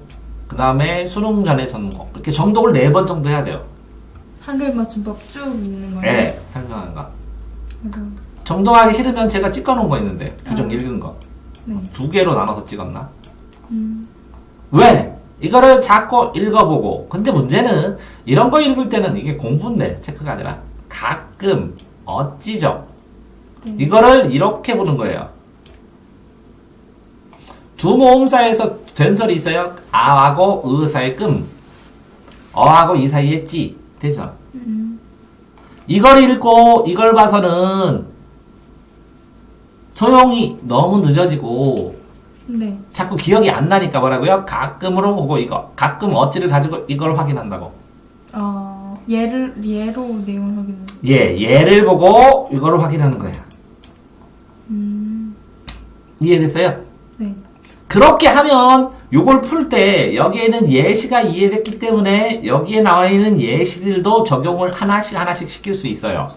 그 다음에 수능 전에 정도 이렇게 정독을 4번 정도 해야 돼요. 한글 맞춤법 쭉 있는 거예요? 네 설명하는 거 어려워. 정독하기 싫으면 제가 찍어놓은 거 있는데 규정 읽은 거 네. 2개로 나눠서 찍었나? 왜? 이거를 자꾸 읽어보고 근데 문제는 이런 거 읽을 때는 이게 공부인데 체크가 아니라 가끔 어찌죠? 이거를 이렇게 보는 거예요. 두 모음사에서 전설이 있어요. 아하고 으 사이에 끔, 어하고 이 사이에 찌. 되죠? 이걸 읽고 이걸 봐서는 소용이 너무 늦어지고 네. 자꾸 기억이 안 나니까 뭐라고요? 가끔으로 보고 이거 가끔 어찌를 가지고 이걸 확인한다고. 예로 내용을 확인해. 예, 얘를 보고 이거를 확인하는 거야. 이해됐어요? 네. 그렇게 하면 요걸 풀 때 여기에는 예시가 이해됐기 때문에 여기에 나와 있는 예시들도 적용을 하나씩 시킬 수 있어요.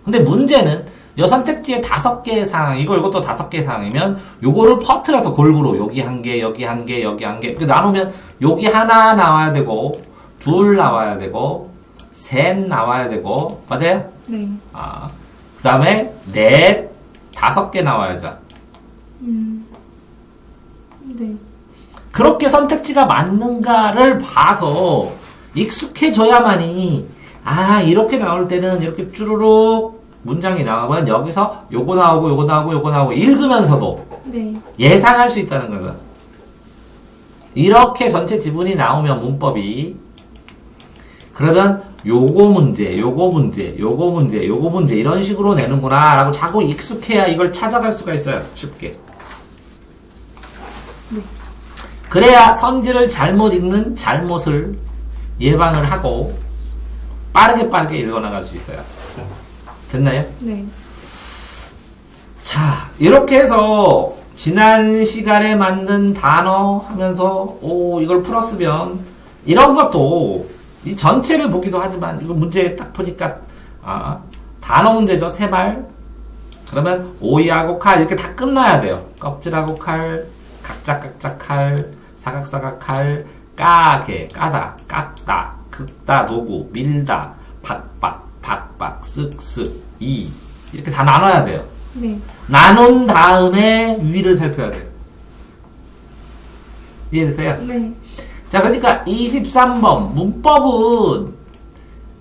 근데 문제는 요 선택지에 5개의 상황, 이것도 5개의 상황이면 요거를 퍼트려서 골고루 여기 한 개, 여기 한 개, 여기 한 개 이렇게 나누면 여기 하나 나와야 되고 둘 나와야 되고 셋 나와야 되고 맞아요? 네. 그 다음에 넷, 5개 나와야죠. 네. 그렇게 선택지가 맞는가를 봐서 익숙해져야만이 이렇게 나올 때는 이렇게 쭈루룩 문장이 나오면 여기서 요거 나오고 요거 나오고 요거 나오고 읽으면서도 네. 예상할 수 있다는 거죠. 이렇게 전체 지문이 나오면 문법이 그러면 요거 문제, 요거 문제, 요거 문제, 요거 문제 이런 식으로 내는구나 라고 자꾸 익숙해야 이걸 찾아갈 수가 있어요. 쉽게. 네. 그래야 선지를 잘못 읽는 잘못을 예방을 하고 빠르게 읽어나갈 수 있어요. 됐나요? 네. 자, 이렇게 해서 지난 시간에 만든 단어 하면서 이걸 풀었으면 이런 것도 이 전체를 보기도 하지만 이거 문제 딱 보니까 단어 문제죠. 3발. 그러면 오이하고 칼 이렇게 다 끝나야 돼요. 껍질하고 칼, 각작 칼, 사각사각 칼, 까게, 까다, 깎다, 긁다, 도구, 밀다, 박박, 쓱쓱, 이렇게 다 나눠야 돼요. 네. 나눈 다음에 위를 살펴야 돼요. 이해됐어요? 네. 자, 그러니까 23번 문법은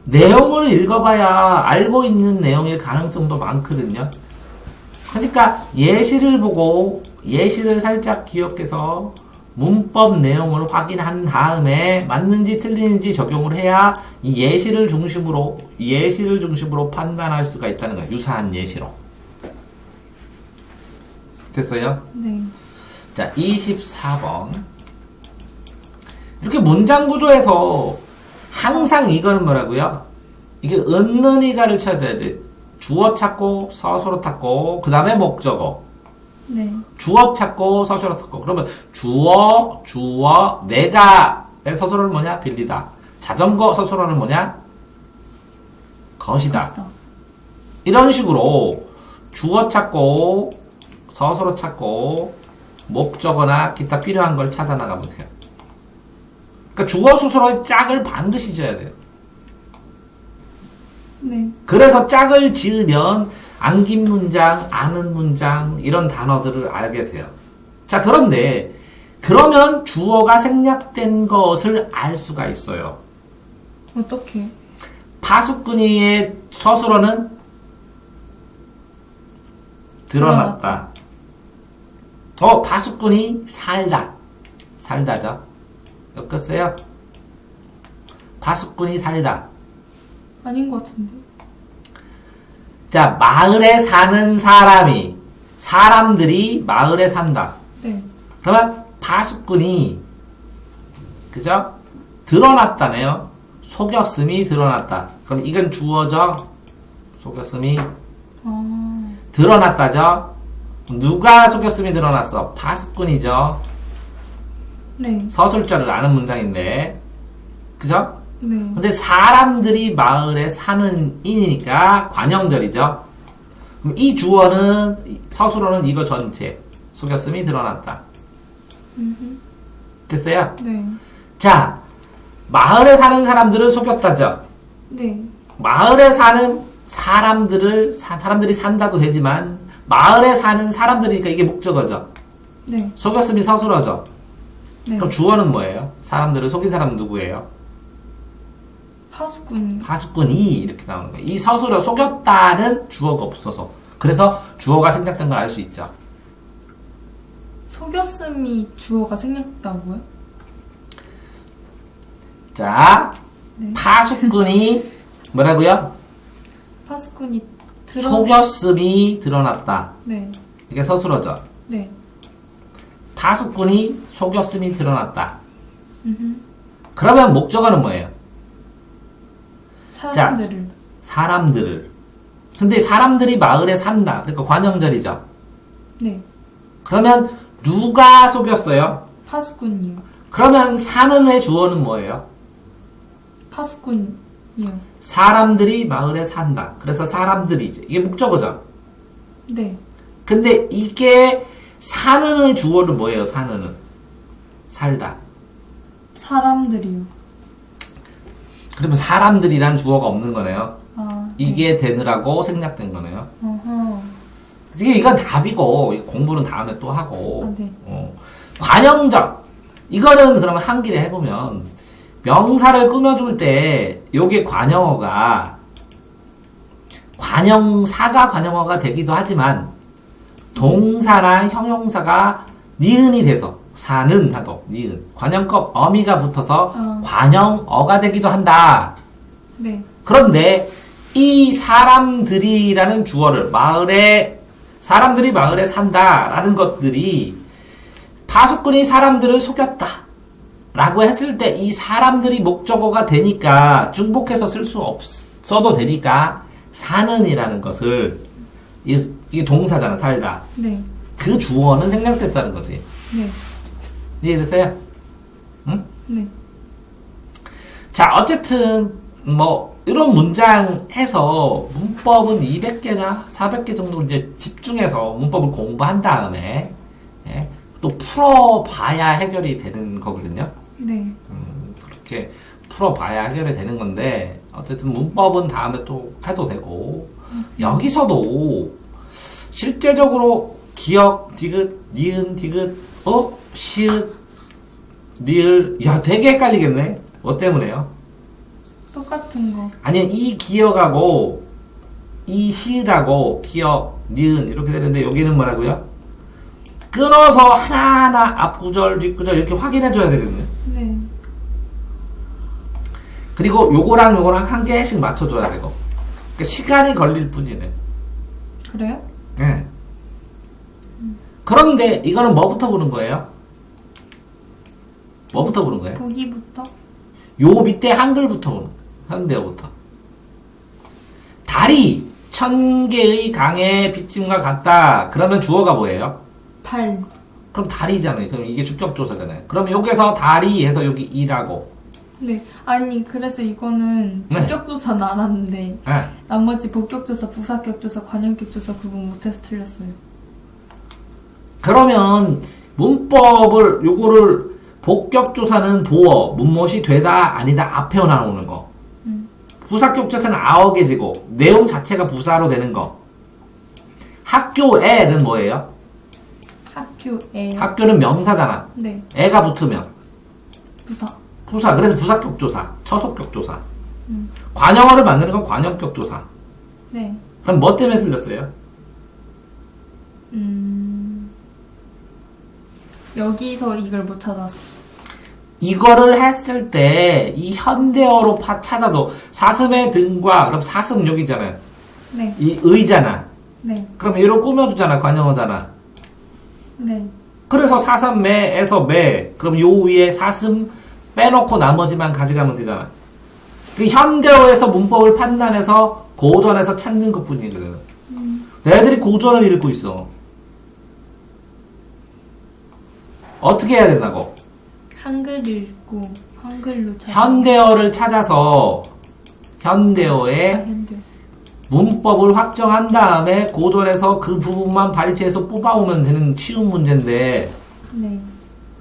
내용을 읽어봐야 알고 있는 내용일 가능성도 많거든요. 그러니까 예시를 보고 예시를 살짝 기억해서 문법 내용을 확인한 다음에 맞는지 틀리는지 적용을 해야 이 예시를 중심으로 판단할 수가 있다는 거예요. 유사한 예시로. 됐어요? 네. 자, 24번. 이렇게 문장 구조에서 항상 이거는 뭐라고요? 이게 은는이가를 찾아야 돼. 주어 찾고 서술어 찾고 그 다음에 목적어. 네. 주어 찾고 서술어 찾고 그러면 주어 내가의 서술어는 뭐냐? 빌리다. 자전거 서술어는 뭐냐? 것이다. 이런 식으로 주어 찾고 서술어 찾고 목적어나 기타 필요한 걸 찾아 나가면 돼요. 그러니까 주어 수술어의 짝을 반드시 지어야 돼요. 네. 그래서 짝을 지으면 안긴 문장, 아는 문장 이런 단어들을 알게 돼요. 자, 그런데 그러면 주어가 생략된 것을 알 수가 있어요. 어떻게? 파수꾼이의 서술어는 드러났다. 파수꾼이 살다죠. 엮었어요? 파수꾼이 살다. 아닌 것 같은데. 자, 마을에 사는 사람들이 마을에 산다. 네. 그러면 파수꾼이, 그죠? 드러났다네요. 속였음이 드러났다. 그럼 이건 주어죠? 속였음이 드러났다죠? 누가 속였음이 드러났어? 파수꾼이죠? 네. 서술자를 아는 문장인데. 그죠? 네. 근데 사람들이 마을에 사는 인이니까 관형절이죠. 그럼 이 주어는 서술어는 이거 전체 속였음이 드러났다. 됐어요? 네. 자, 마을에 사는 사람들을 속였다죠. 네. 마을에 사는 사람들이 산다도 되지만 마을에 사는 사람들이니까 이게 목적어죠. 네. 속였음이 서술어죠. 네. 그럼 주어는 뭐예요? 사람들을 속인 사람은 누구예요? 파수꾼이. 파수꾼이 이렇게 나오는 거예요. 이 서술어 속였다는 주어가 없어서. 그래서 주어가 생략된 걸 알 수 있죠. 속였음이 주어가 생략다고요? 자, 네. 파수꾼이 뭐라고요? 파수꾼이 속였음이 드러났다. 네. 이게 서술어죠. 네. 파수꾼이 속였음이 드러났다. 음흠. 그러면 목적어는 뭐예요? 사람들을. 사람들을. 근데 사람들이 마을에 산다. 그러니까 관형절이죠. 네. 그러면 누가 속였어요? 파수꾼이요. 그러면 사는의 주어는 뭐예요? 파수꾼이요. 사람들이 마을에 산다. 그래서 사람들이지. 이게 목적어죠. 네. 근데 이게 사는의 주어는 뭐예요? 사는은 살다. 사람들이요. 그러면 사람들이란 주어가 없는 거네요. 아. 이게 되느라고 생략된 거네요. 어허. 이건 답이고 공부는 다음에 또 하고. 아, 네. 관형적. 이거는 그러면 한 길에 해보면 명사를 꾸며줄 때 요게 관형어가 관형사가 관형어가 되기도 하지만 동사나 형용사가 니은이 돼서 사는 하도 니은 관형법 어미가 붙어서 관형어가 되기도 한다. 네. 그런데 이 사람들이라는 주어를 사람들이 마을에 산다라는 것들이 파수꾼이 사람들을 속였다 라고 했을 때 이 사람들이 목적어가 되니까 중복해서 쓸 수 없어도 되니까 사는이라는 것을 이게 동사잖아. 살다. 네. 그 주어는 생략됐다는 거지. 네. 이해되세요? 응? 네. 자, 어쨌든 뭐 이런 문장에서 문법은 200개나 400개 정도 이제 집중해서 문법을 공부한 다음에 또 풀어봐야 해결이 되는 거거든요. 네. 그렇게 풀어봐야 해결이 되는 건데 어쨌든 문법은 다음에 또 해도 되고 여기서도 실제적으로 기역, 디귿, 니은, 디귿, 시읒, 리을 야 되게 헷갈리겠네. 뭐 때문에요? 똑같은 거. 아니 이 기역하고 이 시읒하고 기역, 니은 이렇게 되는데 여기는 뭐라고요? 끊어서 하나하나 앞구절, 뒷구절 이렇게 확인해줘야 되거든요. 네. 그리고 요거랑 요거랑 한 개씩 맞춰줘야 되고. 그러니까 시간이 걸릴 뿐이네. 그래요? 네. 그런데 이거는 뭐부터 보는 거예요? 뭐부터 보는 거예요? 보기부터? 요 밑에 한글부터 보는 거예요. 현대어부터. 달이 1000개의 강의 비침과 같다. 그러면 주어가 뭐예요? 달. 그럼 달이잖아요. 그럼 이게 주격조사잖아요. 그럼 여기서 달이 해서 여기 이라고. 네. 아니, 그래서 이거는 네. 주격조사는 알았는데, 네. 나머지 복격조사, 부사격조사, 관형격조사 구분 못해서 틀렸어요. 그러면 문법을 요거를 복격조사는 보어 문못이 되다 아니다 앞에 나오는 거. 부사격조사는 아어게지고 내용 자체가 부사로 되는 거. 학교에는 뭐예요? 학교에. 학교는 명사잖아. 네. 애가 붙으면 부사. 부사. 그래서 부사격조사, 처속격조사. 관형어를 만드는 건 관형격조사. 네. 그럼 뭐 때문에 틀렸어요? 여기서 이걸 못 찾아서. 이거를 했을 때 이 현대어로 찾아도 사슴의 등과 그럼 사슴 여기잖아요. 네. 이 의잖아. 네. 그럼 얘로 꾸며주잖아. 관형어잖아. 네. 그래서 사슴매에서 매. 그럼 요 위에 사슴 빼놓고 나머지만 가져가면 되잖아. 그 현대어에서 문법을 판단해서 고전에서 찾는 것 뿐이거든. 애들이 고전을 읽고 있어. 어떻게 해야 된다고? 한글 읽고 한글로 찾아. 현대어를 찾아서 현대어의 현대. 문법을 확정한 다음에 고전에서 그 부분만 발췌해서 뽑아오면 되는 쉬운 문제인데 네.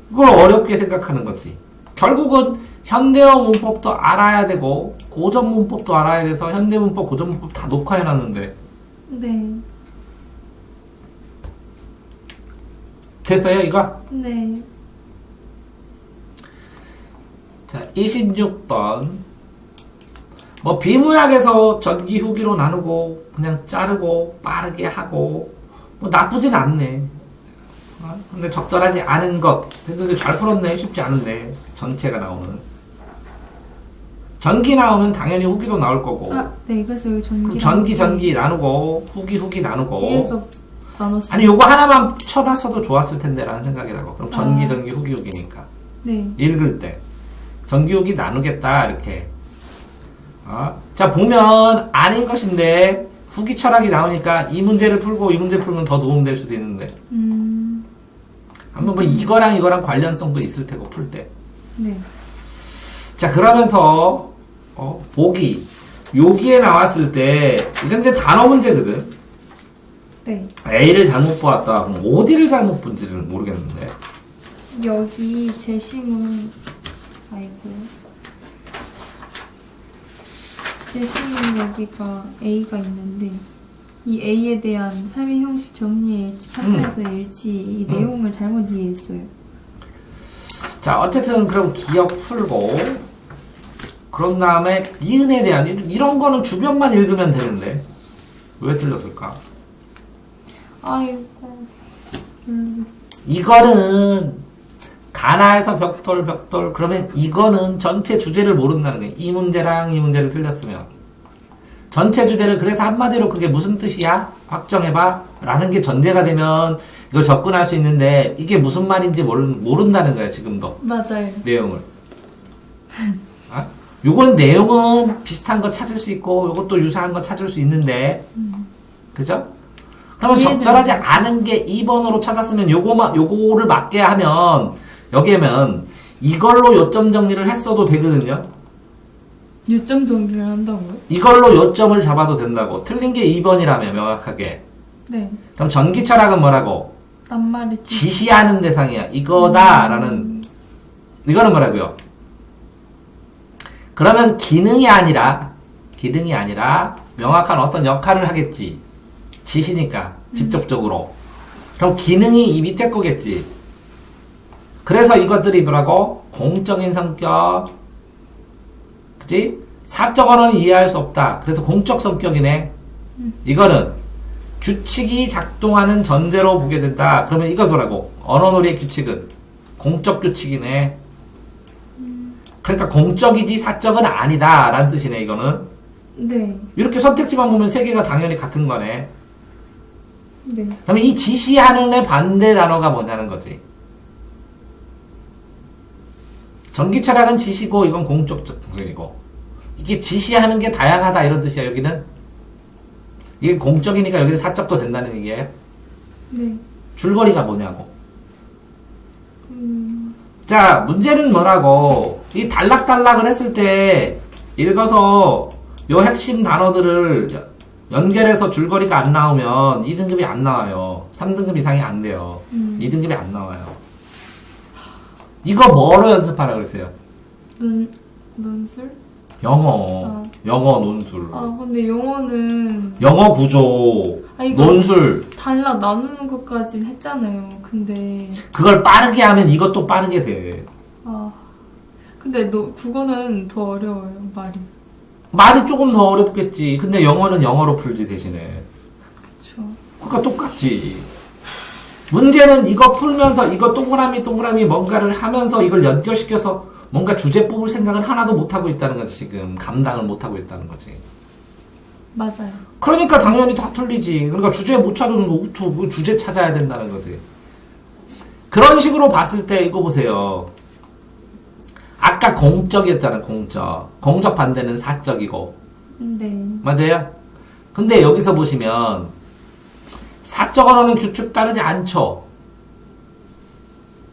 그걸 어렵게 생각하는 거지. 결국은 현대어 문법도 알아야 되고 고전 문법도 알아야 돼서 현대 문법, 고전 문법 다 녹화해놨는데 네. 됐어요 이거? 네. 자 26번 뭐 비문학에서 전기 후기로 나누고 그냥 자르고 빠르게 하고 뭐 나쁘진 않네. 근데 적절하지 않은 것. 근데 잘 풀었네. 쉽지 않은데. 전체가 나오는. 전기 나오면 당연히 후기도 나올 거고. 아, 네, 그래서 여기 그럼 전기. 전기 나누고, 후기 나누고. 위에서 나눴어요. 아니, 요거 하나만 쳐놨어도 좋았을 텐데, 라는 생각이라고. 그럼 전기, 아. 후기니까. 네. 읽을 때. 전기, 후기 나누겠다, 이렇게. 자, 보면, 아닌 것인데, 후기 철학이 나오니까 이 문제를 풀고 이 문제 풀면 더 도움될 수도 있는데. 한번 뭐 이거랑 관련성도 있을 테고, 풀 때. 네. 자, 그러면서, 보기. 여기에 나왔을 때, 이건 이제 단어 문제거든. 네. A를 잘못 보았다. 그럼 어디를 잘못 본지를 모르겠는데. 여기 제시문, 아이고. 제시문 여기가 A가 있는데, 이 A에 대한 삶의 형식 정의의 일치, 파트에서의 일치, 이 내용을 잘못 이해했어요. 자, 어쨌든 그럼 기억 풀고, 그런 다음에 이은에 대한, 이런 거는 주변만 읽으면 되는데, 왜 틀렸을까? 아이고. 이거는, 가나에서 벽돌, 그러면 이거는 전체 주제를 모른다는 거예요. 이 문제랑 이 문제를 틀렸으면. 전체 주제를 그래서 한마디로 그게 무슨 뜻이야? 확정해봐. 라는 게 전제가 되면 이걸 접근할 수 있는데 이게 무슨 말인지 모른다는 거야, 지금도. 맞아요. 내용을. 요건 내용은 비슷한 거 찾을 수 있고 요것도 유사한 거 찾을 수 있는데 그죠? 그러면 적절하지 않은 게 2번으로 찾았으면 요거를 맞게 하면 여기에면 이걸로 요점 정리를 했어도 되거든요. 요점 정리를 한다고요? 이걸로 요점을 잡아도 된다고. 틀린 게 2번이라며 명확하게. 네. 그럼 전기 철학은 뭐라고? 낱말이 지시하는 대상이야. 이거다라는. 이거는 뭐라고요? 그러면 기능이 아니라 명확한 어떤 역할을 하겠지. 지시니까 직접적으로. 그럼 기능이 이 밑에 거겠지. 그래서 이것들이 뭐라고? 공적인 성격. 그치? 사적 언어는 이해할 수 없다. 그래서 공적 성격이네. 이거는 규칙이 작동하는 전제로 보게 된다. 그러면 이거 뭐라고? 언어놀이의 규칙은 공적 규칙이네. 그러니까 공적이지 사적은 아니다. 라는 뜻이네, 이거는. 네. 이렇게 선택지만 보면 세 개가 당연히 같은 거네. 네. 그러면 이 지시하는 애 반대 단어가 뭐냐는 거지. 전기 철학은 지시고 이건 공적 적성이고 이게 지시하는 게 다양하다 이런 뜻이야. 여기는 이게 공적이니까 여기는 사적도 된다는 얘기예요. 네. 줄거리가 뭐냐고. 자, 문제는 뭐라고. 이 단락단락을 했을 때 읽어서 요 핵심 단어들을 연결해서 줄거리가 안 나오면 2등급이 안 나와요. 3등급 이상이 안 돼요. 2등급이 안 나와요. 이거 뭐로 연습하라 그랬어요? 논술? 영어. 영어 논술. 아, 근데 영어는. 영어 구조. 이거 논술. 단락 나누는 것까진 했잖아요. 근데. 그걸 빠르게 하면 이것도 빠르게 돼. 근데 국어는 더 어려워요, 말이. 말이 조금 더 어렵겠지. 근데 영어는 영어로 풀지 대신에. 그쵸. 그러니까 똑같지. 문제는 이거 풀면서 이거 동그라미 뭔가를 하면서 이걸 연결시켜서 뭔가 주제 뽑을 생각은 하나도 못하고 있다는 거지. 지금 감당을 못하고 있다는 거지. 맞아요. 그러니까 당연히 다 틀리지. 그러니까 주제 못 찾으면 그 주제 찾아야 된다는 거지. 그런 식으로 봤을 때 이거 보세요. 아까 공적이었잖아. 공적 반대는 사적이고. 네. 맞아요? 근데 여기서 보시면 사적 언어는 규칙 따르지 않죠.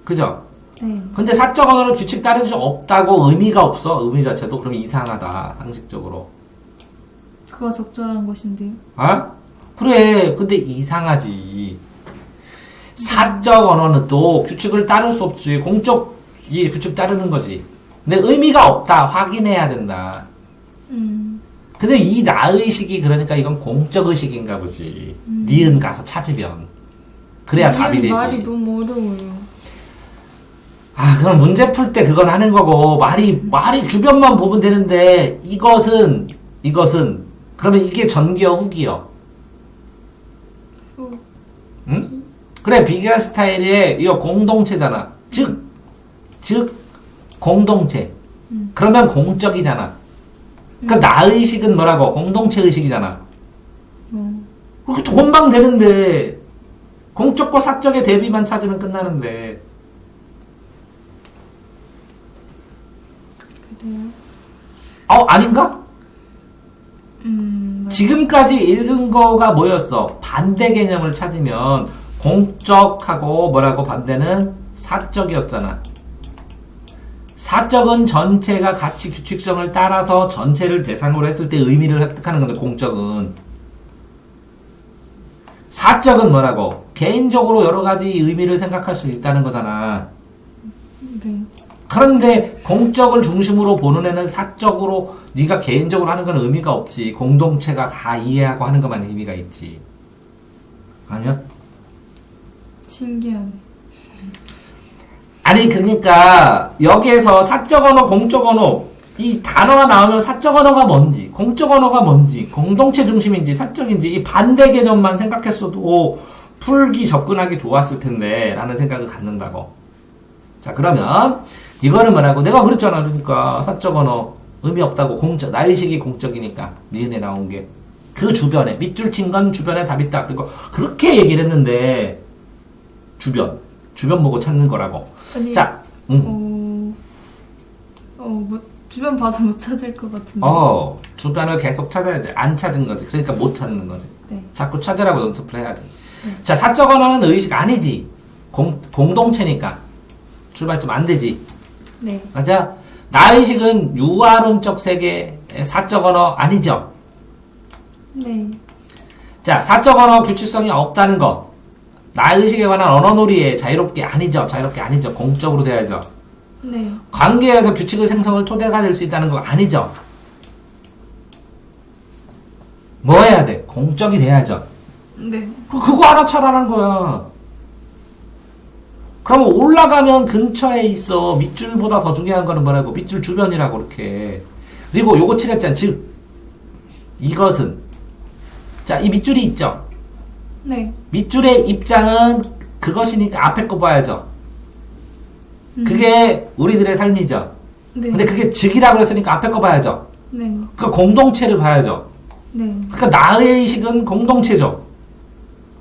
그죠? 네. 근데 사적 언어는 규칙 따르지 없다고 의미가 없어. 의미 자체도. 그럼 이상하다. 상식적으로. 그거 적절한 것인데요. 그래. 근데 이상하지. 사적 언어는 또 규칙을 따를 수 없지. 공적이 규칙 따르는 거지. 근데 의미가 없다. 확인해야 된다. 근데 이 나의식이 그러니까 이건 공적 의식인가 보지. 니은 가서 찾으면. 그래야 답이 되지. 말이 너무 어려워요. 그럼 문제 풀 때 그건 하는 거고, 말이 주변만 보면 되는데, 이것은, 그러면 이게 전기요, 후기요? 후. 응? 그래, 비교 스타일이 이거 공동체잖아. 즉, 공동체. 그러면 공적이잖아. 그러니까 나의식은 뭐라고? 공동체 의식이잖아. 그렇게 돈방 되는데, 공적과 사적의 대비만 찾으면 끝나는데. 그래요? 아닌가? 지금까지 읽은 거가 뭐였어? 반대 개념을 찾으면 공적하고 뭐라고 반대는 사적이었잖아. 사적은 전체가 가치 규칙성을 따라서 전체를 대상으로 했을 때 의미를 획득하는 건데 공적은. 사적은 뭐라고? 개인적으로 여러 가지 의미를 생각할 수 있다는 거잖아. 네. 그런데 공적을 중심으로 보는 애는 사적으로 네가 개인적으로 하는 건 의미가 없지. 공동체가 다 이해하고 하는 것만 의미가 있지. 아니야? 신기하네. 아니 그러니까 여기에서 사적 언어, 공적 언어 이 단어가 나오면 사적 언어가 뭔지, 공적 언어가 뭔지, 공동체 중심인지 사적인지 이 반대 개념만 생각했어도 풀기 접근하기 좋았을 텐데 라는 생각을 갖는다고. 자 그러면 이거는 뭐라고? 내가 그랬잖아. 그러니까 사적 언어 의미 없다고. 공적, 나의식이 공적이니까 니은에 나온 게 그 주변에 밑줄 친 건 주변에 답 있다. 그리고 그렇게 얘기를 했는데 주변 보고 찾는 거라고. 아니, 자, 뭐, 주변 봐도 못 찾을 것 같은데. 주변을 계속 찾아야 돼. 안 찾은 거지. 그러니까 못 찾는 거지. 네. 자꾸 찾으라고 연습을 해야지. 자, 사적 언어는 의식 아니지. 공동체니까. 출발점 안 되지. 네. 맞아? 나의식은 유아론적 세계의 사적 언어 아니죠? 네. 자, 사적 언어 규칙성이 없다는 것. 나의식에 관한 언어놀이에 자유롭게 아니죠. 공적으로 돼야죠. 네. 관계에서 규칙의 생성을 토대가 될 수 있다는 거 아니죠. 뭐 해야 돼? 공적이 돼야죠. 네. 그거 알아차라는 거야. 그러면 올라가면 근처에 있어. 밑줄보다 더 중요한 거는 뭐라고? 밑줄 주변이라고 그렇게. 그리고 요거 칠했잖아. 즉 이것은 자, 이 밑줄이 있죠. 네. 밑줄의 입장은 그것이니까 앞에 거 봐야죠. 그게 우리들의 삶이죠. 네. 근데 그게 즉이라고 그랬으니까 앞에 거 봐야죠. 네. 그 공동체를 봐야죠. 네. 그러니까 나의 의식은 공동체죠.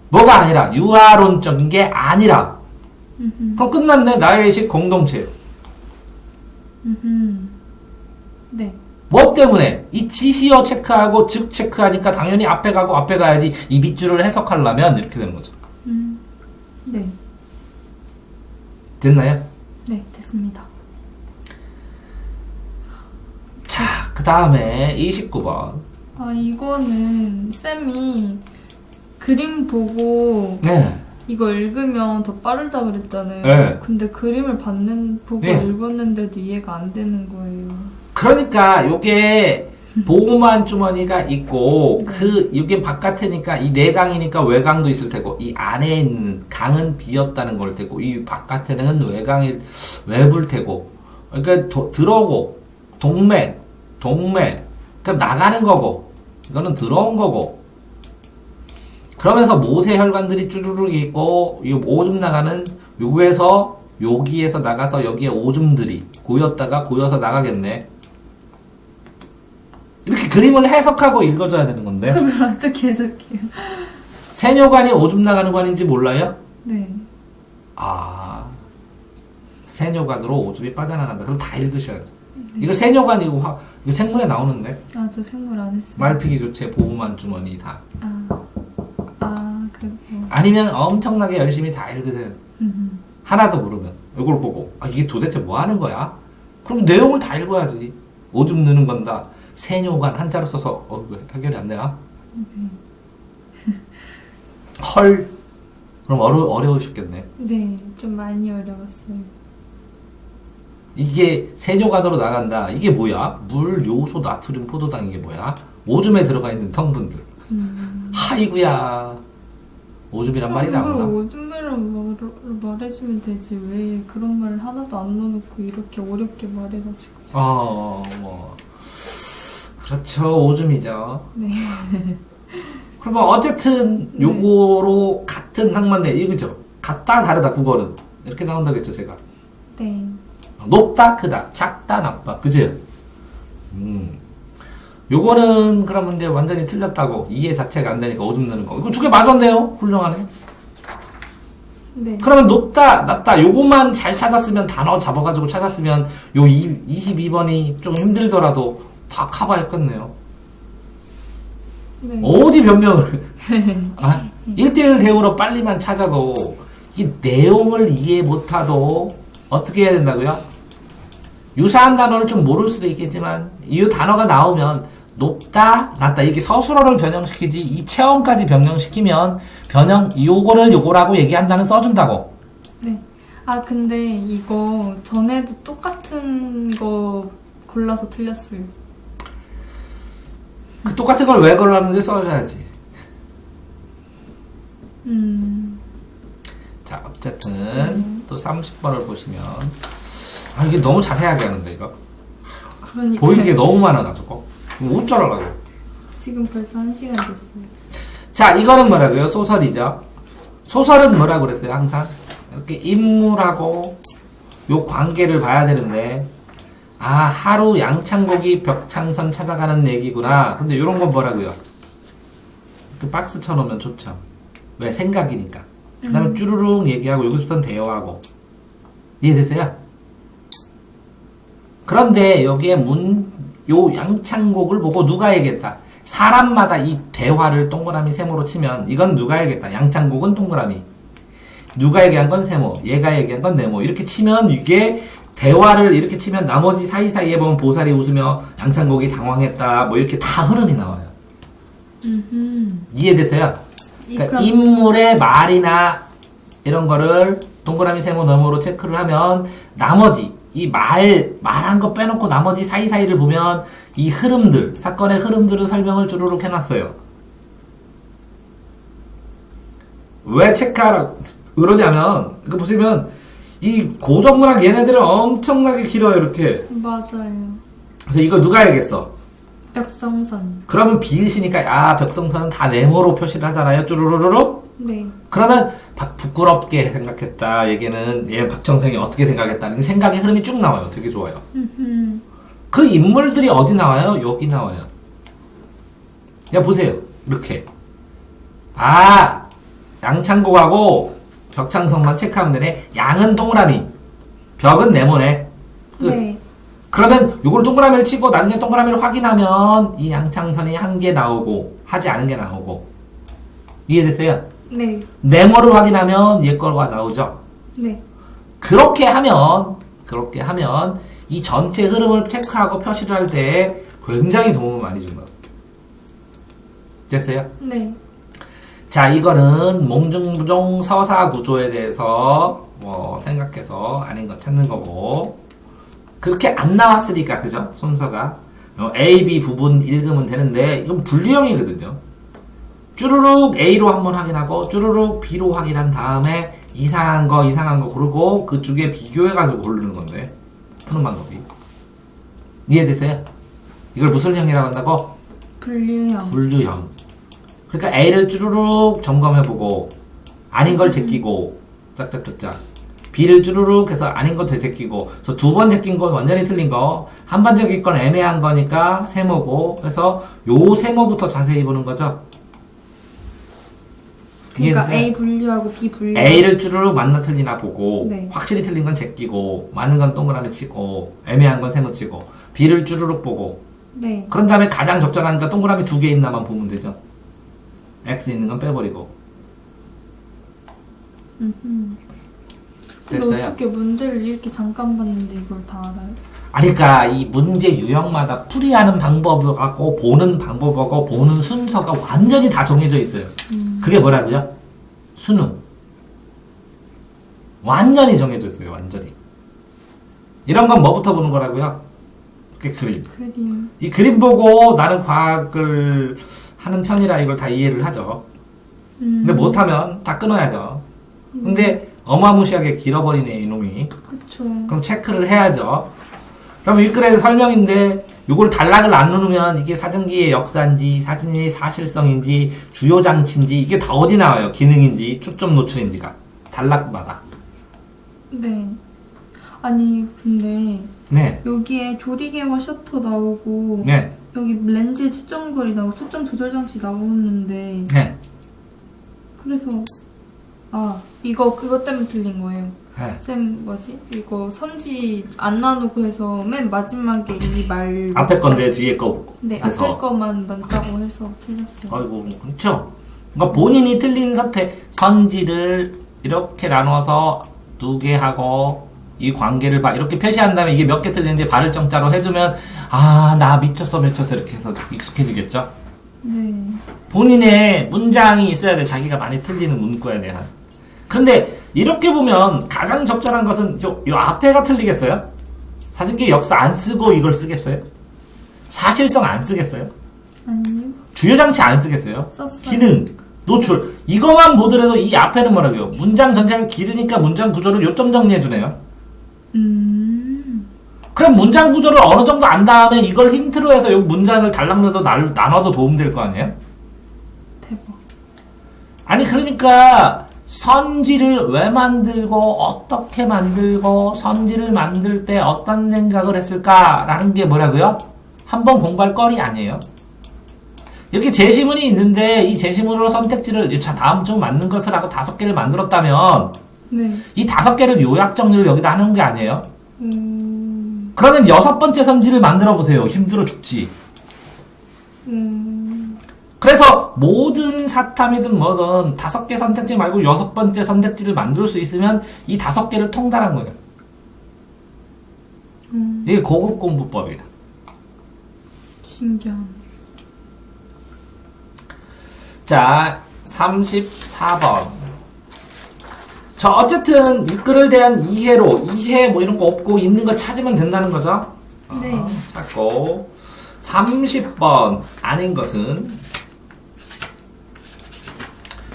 뭐가 아니라 유아론적인 게 아니라. 그럼 끝났네. 나의 의식 공동체. 네. 뭐 때문에? 이 지시어 체크하고 즉 체크하니까 당연히 앞에 가고 앞에 가야지. 이 밑줄을 해석하려면 이렇게 되는 거죠. 네. 됐나요? 네, 됐습니다. 자, 그 다음에 29번. 이거는 쌤이 그림 보고 네. 이거 읽으면 더 빠르다 그랬잖아요. 네. 근데 그림을 보고 네. 읽었는데도 이해가 안 되는 거예요. 그러니까 요게 보호만 주머니가 있고 이게 바깥에니까 이 내강이니까 외강도 있을 테고 이 안에 있는 강은 비었다는 걸 테고 이 바깥에는 외부일 테고 그러니까 들어오고 동맥 그럼 나가는 거고 이거는 들어온 거고 그러면서 모세 혈관들이 쭈루룩 있고 이 오줌 나가는 여기에서 나가서 여기에 오줌들이 고여서 나가겠네. 이렇게 그림을 해석하고 읽어줘야 되는 건데. 그걸 어떻게 해석해요? 세뇨관이 오줌 나가는 관인지 몰라요? 네. 세뇨관으로 오줌이 빠져나간다. 그럼 다 읽으셔야죠. 이거 세뇨관이고 이거 생문에 나오는데. 저 생물 안 했어요. 말피기 조체 보호만 주머니 다. 그거. 아니면 엄청나게 열심히 다 읽으세요. 하나도 모르면 이걸 보고 이게 도대체 뭐 하는 거야? 그럼 내용을 다 읽어야지. 오줌 누는 건다. 세뇨관 한자로 써서 왜 해결이 안 되나? 헐. 그럼 어려우셨겠네. 네, 좀 많이 어려웠어요. 이게 세뇨관으로 나간다. 이게 뭐야? 물, 요소, 나트륨, 포도당 이게 뭐야? 오줌에 들어가 있는 성분들. 하이구야. 오줌이란 말이 그걸 나오나? 오줌이랑 말해주면 되지. 왜 그런 말을 하나도 안 넣어놓고 이렇게 어렵게 말해가지고. 그렇죠. 오줌이죠. 네. 그러면 어쨌든 요거로 같은 상관대 이거죠. 같다, 다르다, 국어는. 이렇게 나온다겠죠, 제가. 네. 높다, 크다, 작다, 나쁘다. 그죠? 요거는 그러면 이제 완전히 틀렸다고. 이해 자체가 안 되니까 오줌 넣는 거. 이거 두 개 맞았네요? 훌륭하네. 네. 그러면 높다, 낮다, 요것만 잘 찾았으면, 단어 잡아가지고 찾았으면, 요 22번이 좀 힘들더라도 다 커버했겠네요. 네. 어디 변명을. 1대1 대우로 빨리만 찾아도, 이 내용을 이해 못하도, 어떻게 해야 된다고요? 유사한 단어를 좀 모를 수도 있겠지만, 이 단어가 나오면, 높다, 낮다, 이렇게 서술어를 변형시키지, 이 체험까지 변형시키면, 요거를 요거라고 얘기한다는 써준다고. 네. 아, 근데 이거 전에도 똑같은 거 골라서 틀렸어요. 그 똑같은 걸 왜 걸라는지 써줘야지. 자, 어쨌든, 또 30번을 보시면, 아, 이게 너무 자세하게 하는데, 이거. 그러니까. 보이는 게 너무 많아가지고. 어쩌라고. 지금 벌써 1시간 됐어요. 자, 이거는 뭐라고요? 소설이죠. 소설은 뭐라고 그랬어요? 항상 이렇게 인물하고 요 관계를 봐야 되는데, 아, 하루 양창곡이 벽창선 찾아가는 얘기구나. 근데 요런 건 뭐라고요? 그 박스 쳐놓으면 좋죠. 왜? 생각이니까. 그 다음에 쭈루룩 얘기하고 여기서부터는 대화하고. 이해되세요? 그런데 여기에 요 양창곡을 보고 누가 얘기했다? 사람마다 이 대화를 동그라미 세모로 치면 이건 누가 얘기했다? 양창곡은 동그라미. 누가 얘기한 건 세모. 얘가 얘기한 건 네모. 이렇게 치면 이게 대화를 이렇게 치면 나머지 사이사이에 보면 보살이 웃으며 양창곡이 당황했다. 뭐 이렇게 다 흐름이 나와요. 이해되세요? 그러니까 인물의 말이나 이런 거를 동그라미 세모 너머로 체크를 하면 나머지 이 말한 거 빼놓고 나머지 사이사이를 보면 이 흐름들, 사건의 흐름들을 설명을 주르륵 해놨어요. 왜 체크하라고 그러냐면, 이거 보시면, 이 고전문학 얘네들은 엄청나게 길어요, 이렇게. 맞아요. 그래서 이거 누가 얘기했어? 벽성선. 그러면 비으시니까, 아, 벽성선은 다 네모로 표시를 하잖아요, 쭈루루루루? 네. 그러면, 부끄럽게 생각했다, 얘기는, 얘 박정생이 어떻게 생각했다, 생각의 흐름이 쭉 나와요. 되게 좋아요. 그 인물들이 어디 나와요? 여기 나와요. 야, 보세요. 이렇게. 아, 양창곡하고 벽창성만 체크하면 되네. 양은 동그라미, 벽은 네모네. 끝. 네. 그러면 요걸 동그라미를 치고 나중에 동그라미를 확인하면 이 양창선이 한 개 나오고 하지 않은 게 나오고. 이해됐어요? 네. 네모를 확인하면 얘 거가 나오죠. 네. 그렇게 하면 이 전체 흐름을 체크하고 표시를 할 때 굉장히 도움을 많이 준다. 됐어요? 네. 자, 이거는 몽중부종 서사 구조에 대해서 뭐 생각해서 아닌 거 찾는 거고, 그렇게 안 나왔으니까, 그죠? 순서가 A, B 부분 읽으면 되는데 이건 분류형이거든요. 쭈루룩 A로 한번 확인하고 쭈루룩 B로 확인한 다음에 이상한 거 고르고 그 두 개 비교해가지고 고르는 건데, 푸는 방법이. 이해되세요? 이걸 무슨 형이라고 한다고? 분류형. 분류형. 그러니까 A를 쭈루룩 점검해보고 아닌 걸 제끼고 짝짝짝짝, B를 쭈루룩 해서 아닌 거 제끼고, 그래서 두 번 제낀 건 완전히 틀린 거, 한 번 제낀 건 애매한 거니까 세모고, 그래서 요 세모부터 자세히 보는 거죠. 그러니까 A 분류하고 B 분류. A를 쭈루룩 맞나 틀리나 보고, 네. 확실히 틀린 건 제끼고 맞는 건 동그라미 치고 애매한 건 세모 치고, B를 쭈루룩 보고, 네. 그런 다음에 가장 적절하니까 동그라미 두 개 있나만 보면 되죠. X 있는 건 빼버리고. 근데 됐어요? 어떻게 문제를 이렇게 잠깐 봤는데 이걸 다 알아요? 아니, 그러니까 이 문제 유형마다 풀이하는 방법하고 보는 방법하고 보는 순서가 완전히 다 정해져 있어요. 그게 뭐라고요? 수능. 완전히 정해져 있어요. 완전히. 이런 건 뭐부터 보는 거라고요? 그게 그림. 그림. 이 그림 보고 나는 과학을 하는 편이라 이걸 다 이해를 하죠. 근데 못하면 다 끊어야죠. 근데 어마무시하게 길어버리네, 이놈이. 그쵸. 그럼 체크를 해야죠. 그럼 윗글의 설명인데 이걸 단락을 안 누르면 이게 사전기의 역사인지 사진의 사실성인지 주요 장치인지 이게 다 어디 나와요? 기능인지 초점 노출인지가 다 단락마다. 네. 아니 근데 네. 여기에 조리개와 셔터 나오고 네. 여기 렌즈에 초점거리 나오고 초점 조절 장치 나오는데 네. 그래서 이거 그것 때문에 틀린 거예요. 네. 쌤 뭐지? 이거 선지 안 나누고 해서 맨 마지막에 이 말 앞에 건데 뒤에 거. 네 해서. 앞에 거만 맞다고 해서 틀렸어요. 아이고, 그렇죠. 그러니까 본인이 틀린 선지를 이렇게 나눠서 두 개 하고 이 관계를 이렇게 표시한 다음에 이게 몇 개 틀리는데 발을 정자로 해주면 나 미쳤어 이렇게 해서 익숙해지겠죠. 네. 본인의 문장이 있어야 돼. 자기가 많이 틀리는 문구에 대한. 근데 이렇게 보면 가장 적절한 것은 요 앞에가 틀리겠어요? 사진기 역사 안 쓰고 이걸 쓰겠어요? 사실성 안 쓰겠어요? 아니요. 주요 장치 안 쓰겠어요? 썼어요. 기능, 노출. 이거만 보더라도 이 앞에는 뭐라고요? 문장 전체가 길으니까 문장 구조를 요점 정리해주네요. 그럼 문장 구조를 어느 정도 안 다음에 이걸 힌트로 해서 요 문장을 달랑내도 나눠도 도움될 거 아니에요? 대박. 아니 그러니까 선지를 왜 만들고 어떻게 만들고 선지를 만들 때 어떤 생각을 했을까라는 게 뭐라고요? 한번 공부할 거리 아니에요? 이렇게 제시문이 있는데 이 제시문으로 선택지를 다음 주 맞는 것을 하고 5개를 만들었다면 네. 이 5개를 요약 정리를 여기다 하는 게 아니에요? 그러면 6번째 선지를 만들어 보세요. 힘들어 죽지. 그래서 모든 사탐이든 뭐든 5개 선택지 말고 6번째 선택지를 만들 수 있으면 이 5개를 통달한 거예요. 이게 고급 공부법이에요. 신기하네. 자, 34번. 자, 어쨌든 이 글에 대한 이해로 이해 뭐 이런 거 없고 있는 거 찾으면 된다는 거죠? 네. 찾고 30번 아닌 것은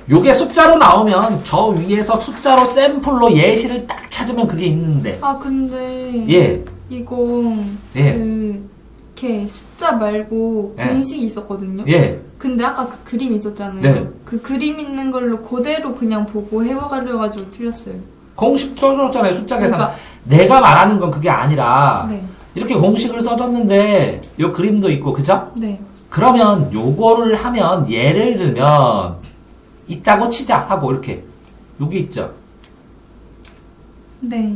요게 숫자로 나오면 저 위에서 숫자로 샘플로 예시를 딱 찾으면 그게 있는데 근데 예. 이거 예. 이렇게 숫자 말고 예. 공식이 있었거든요. 예. 근데 아까 그 그림 있었잖아요. 네. 그 그림 있는 걸로 그대로 그냥 보고 해와가지고 틀렸어요. 공식 써줬잖아요. 숫자 계산. 그러니까 내가 말하는 건 그게 아니라 네. 이렇게 공식을 써줬는데 요 그림도 있고 그죠? 네. 그러면 요거를 하면 예를 들면 있다고 치자 하고 이렇게 여기 있죠. 네.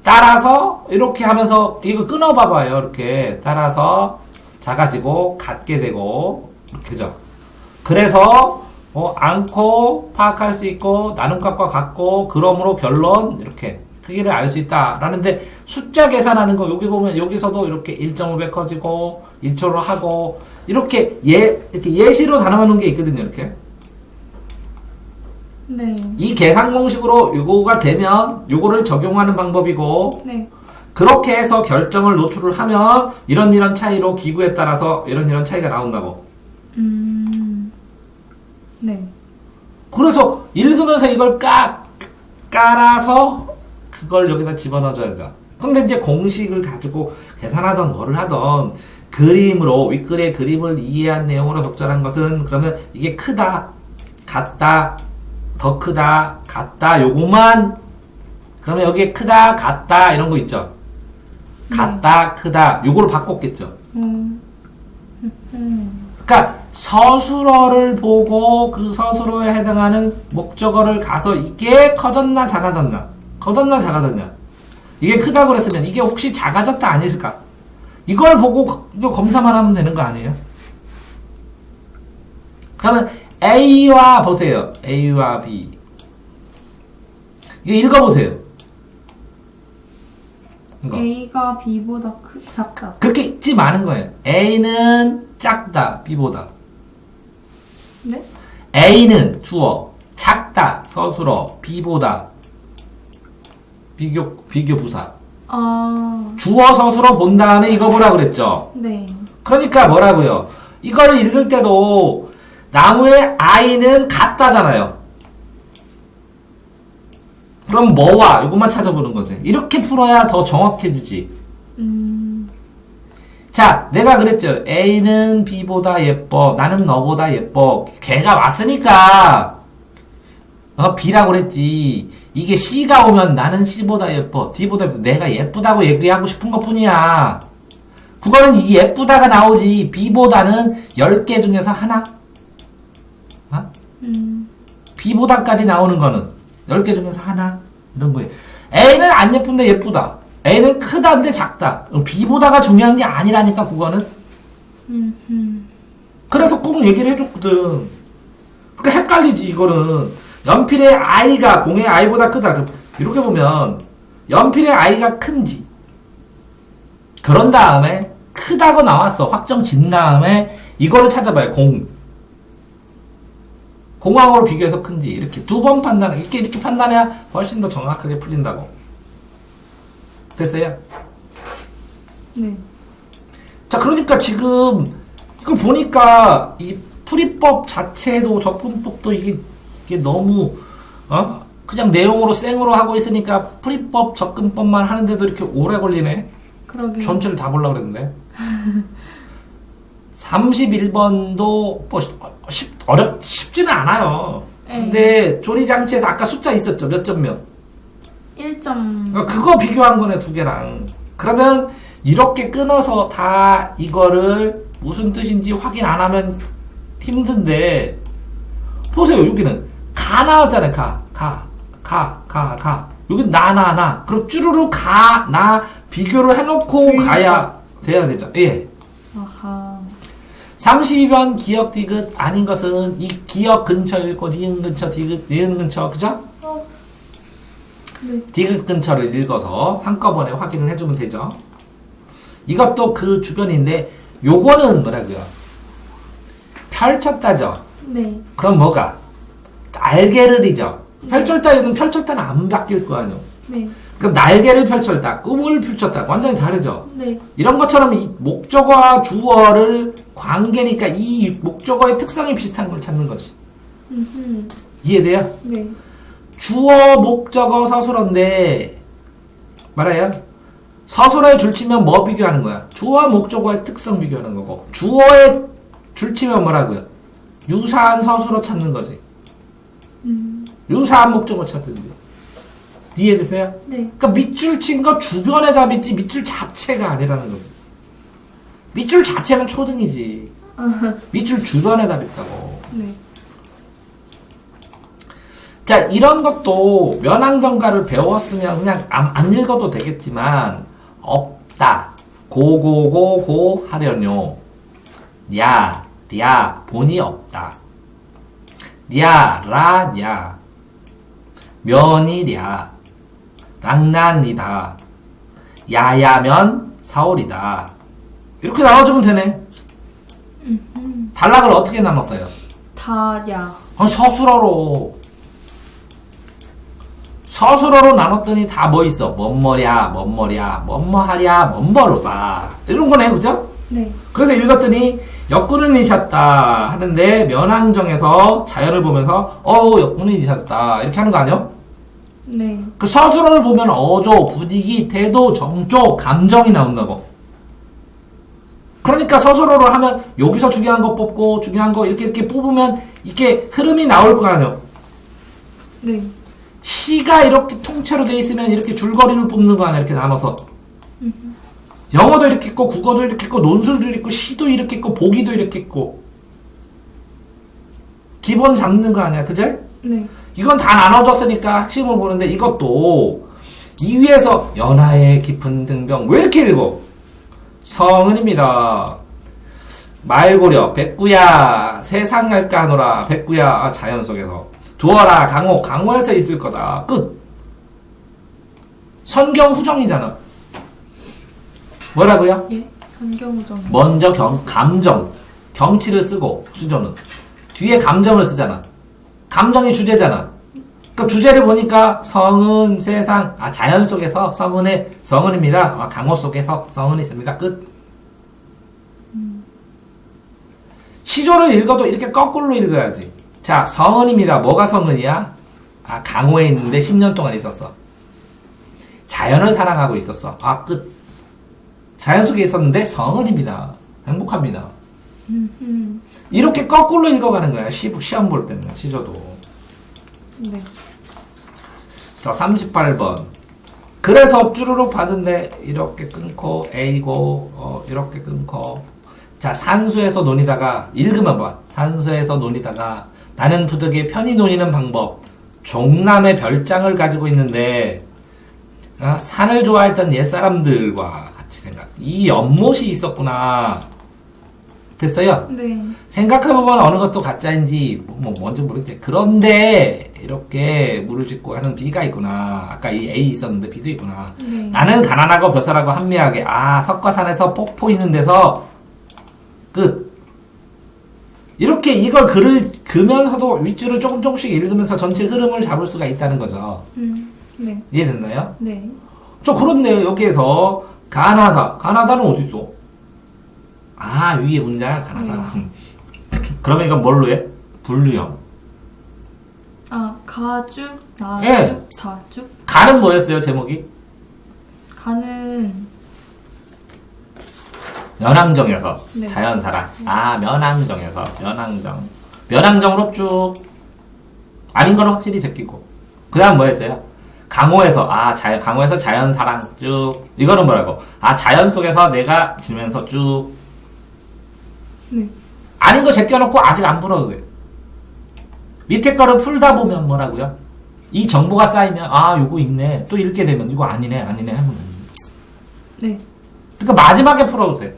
따라서 이렇게 하면서 이거 끊어봐봐요. 이렇게 따라서 작아지고 같게 되고 그죠? 그래서 않고 파악할 수 있고 나눔값과 같고 그러므로 결론 이렇게 크기를 알 수 있다라는데 숫자 계산하는 거 여기 보면 여기서도 이렇게 1.5배 커지고 1초로 하고 이렇게 이렇게 예시로 단어만 놓은 게 있거든요. 이렇게 네. 이 계산 공식으로 요거가 되면 요거를 적용하는 방법이고 네. 그렇게 해서 결정을 노출을 하면 이런 차이로 기구에 따라서 이런 차이가 나온다고. 네. 그래서 읽으면서 이걸 깔아서 그걸 여기다 집어넣어줘야 돼. 근데 이제 공식을 가지고 계산하던 뭐를 하던 그림으로 윗글의 그림을 이해한 내용으로 적절한 것은 그러면 이게 크다, 같다, 더 크다, 같다 요거만 그러면 여기에 크다, 같다 이런 거 있죠. 같다, 크다 요거를 바꿨겠죠. 그러니까 서술어를 보고 그 서술어에 해당하는 목적어를 가서 이게 커졌나 작아졌나 이게 크다고 그랬으면 이게 혹시 작아졌다 아니실까 이걸 보고 이거 검사만 하면 되는 거 아니에요? 그러면 A와 보세요. A와 B 이거 읽어보세요. 이거. A가 B보다 작다. 그렇게 읽지 마는 거예요. A는 작다 B보다. 네? A는 주어, 작다 서술어, B보다 비교 부사. 주어 서술어 본 다음에 이거 보라 그랬죠. 네. 그러니까 뭐라고요? 이걸 읽을 때도 나무의 I는 같다잖아요. 그럼 뭐와 이것만 찾아보는 거지. 이렇게 풀어야 더 정확해지지. 자, 내가 그랬죠. A는 B보다 예뻐. 나는 너보다 예뻐. 걔가 왔으니까 B라고 그랬지. 이게 C가 오면 나는 C보다 예뻐. D보다 예뻐. 내가 예쁘다고 얘기하고 싶은 것 뿐이야. 국어는 이 예쁘다가 나오지. B보다는 10개 중에서 하나? 어? B보다까지 나오는 거는 10개 중에서 하나? 이런 거예요. A는 안 예쁜데 예쁘다. A는 크다인데 작다. B보다가 중요한 게 아니라니까, 국어는. 그래서 꼭 얘기를 해줬거든. 그러니까 헷갈리지, 이거는. 연필의 I가 공의 I보다 크다. 이렇게 보면, 연필의 I가 큰지. 그런 다음에, 크다고 나왔어. 확정 진 다음에, 이거를 찾아봐요, 공. 공항으로 비교해서 큰지. 이렇게 두 번 판단해. 이렇게 판단해야 훨씬 더 정확하게 풀린다고. 됐어요? 네. 자, 그러니까 지금, 이걸 보니까, 이 풀이법 자체도, 접근법도 이게 너무, 그냥 내용으로 생으로 하고 있으니까 풀이법, 접근법만 하는데도 이렇게 오래 걸리네? 그러게. 전체를 다 보려고 그랬는데. 31번도, 쉽지는 않아요. 에이. 근데, 조리장치에서 아까 숫자 있었죠? 몇 점 몇? 1점. 그거 비교한 거네, 두 개랑. 그러면, 이렇게 끊어서 다 이거를 무슨 뜻인지 확인 안 하면 힘든데, 보세요, 여기는 가 나왔잖아요, 가. 여기 나. 그럼 쭈루루 가, 나 비교를 해놓고 가야 돼야 되죠. 예. 아하. 32번 기역 디귿 아닌 것은 이 기역 근처 읽고 니은 근처 디귿, 니은 근처, 그죠? 네. 디귿 근처를 읽어서 한꺼번에 확인을 해주면 되죠. 이것도 그 주변인데, 요거는 뭐라고요? 펼쳤다죠? 네. 그럼 뭐가? 날개를이죠? 펼쳤다는 펼쳤다는 안 바뀔 거 아니에요? 네. 그럼 날개를 펼쳤다, 꿈을 펼쳤다, 완전히 다르죠? 네. 이런 것처럼 이 목적어와 주어를 관계니까 이 목적어의 특성이 비슷한 걸 찾는 거지. 이해돼요? 네. 주어, 목적어, 서술어인데, 말해요? 서술어에 줄치면 뭐 비교하는 거야? 주어와 목적어의 특성 비교하는 거고, 주어에 줄치면 뭐라고요? 유사한 서술어 찾는 거지. 유사한 목적어 찾든지. 이해되세요? 네. 그러니까 밑줄 친 거 주변에 잡있지 밑줄 자체가 아니라는 거지. 밑줄 자체는 초등이지. 밑줄 주변에 잡있다고. 네. 자, 이런 것도 면항정가를 배웠으면 그냥 안 읽어도 되겠지만, 없다, 고고고고 하려뇨, 야 본이 없다, 냐 면이랴, 랑난이다, 야야면 사월이다. 이렇게 나눠주면 되네. 단락을 어떻게 나눴어요? 다야. 서술어로 나눴더니 다 뭐 있어? 뭔뭐랴, 뭔뭐하랴, 뭔버로다. 이런 거네, 그죠? 네. 그래서 읽었더니, 역군을 이셨다 하는데, 면항정에서 자연을 보면서, 역군을 이셨다. 이렇게 하는 거 아니요? 네. 그 서술어를 보면 어조, 분위기, 태도, 정조, 감정이 나온다고. 그러니까 서술어로 하면, 여기서 중요한 거 뽑고, 중요한 거 이렇게 뽑으면, 이렇게 흐름이 나올 거 아니요? 네. 시가 이렇게 통째로 돼 있으면 이렇게 줄거리를 뽑는 거 아니야, 이렇게 나눠서. 영어도 이렇게 있고, 국어도 이렇게 있고, 논술도 이렇게 있고, 시도 이렇게 있고, 보기도 이렇게 있고. 기본 잡는 거 아니야, 그제? 네. 이건 다 나눠졌으니까 핵심을 보는데, 이것도 이 위에서 연하의 깊은 등병, 왜 이렇게 읽어? 성은입니다. 말고려, 백구야, 세상 갈까 하노라, 백구야, 자연 속에서. 두어라, 강호에서 있을 거다. 끝. 선경 후정이잖아. 뭐라고요? 예. 선경우정. 먼저 감정, 경치를 쓰고, 수조는. 뒤에 감정을 쓰잖아. 감정이 주제잖아. 그럼 주제를 보니까 성은, 세상, 자연 속에서 성은입니다. 강호 속에서 성은이 있습니다. 끝. 시조를 읽어도 이렇게 거꾸로 읽어야지. 자, 성은입니다. 뭐가 성은이야? 강호에 있는데 10년 동안 있었어. 자연을 사랑하고 있었어. 끝. 자연 속에 있었는데 성은입니다. 행복합니다. 이렇게 거꾸로 읽어가는 거야. 시험 볼 때는, 시조도. 네. 자, 38번. 그래서 쭈루룩 봤는데 이렇게 끊고 A고 이렇게 끊고 자 산수에서 논이다가 읽으면 봐. 산수에서 논이다가 나는 부득이 편히 논이는 방법 종남의 별장을 가지고 있는데 산을 좋아했던 옛사람들과 같이 생각 이 연못이 있었구나 됐어요? 네. 생각해보면 어느 것도 가짜인지 뭔지 모르겠대. 그런데 이렇게 물을 짓고 하는 B가 있구나. 아까 이 A 있었는데 B도 있구나. 네. 나는 가난하고 벼슬하고 한미하게 석가산에서 폭포 있는 데서 끝. 이렇게 이걸 글을 그면서도 윗줄을 조금씩 읽으면서 전체 흐름을 잡을 수가 있다는 거죠. 네. 이해됐나요? 네. 저 그렇네요. 여기에서 가나다는 어디 있어? 위에 문자야 가나다. 그러면 이건 뭘로 해? 분류형. 가죽, 나죽, 예. 다죽. 가는 뭐였어요 제목이? 가는 면왕정에서 네. 자연사랑. 면왕정에서 면왕정으로 쭉 아닌 거는 확실히 제끼고. 그 다음 뭐였어요? 강호에서 강호에서 자연사랑 쭉. 이거는 뭐라고? 자연 속에서 내가 지면서 쭉. 네. 아닌 거 제껴놓고 아직 안 풀어도 돼. 밑에 거를 풀다 보면 뭐라고요? 이 정보가 쌓이면 요거 있네. 또 읽게 되면 이거 아니네 하면 됩니다. 네. 그러니까 마지막에 풀어도 돼.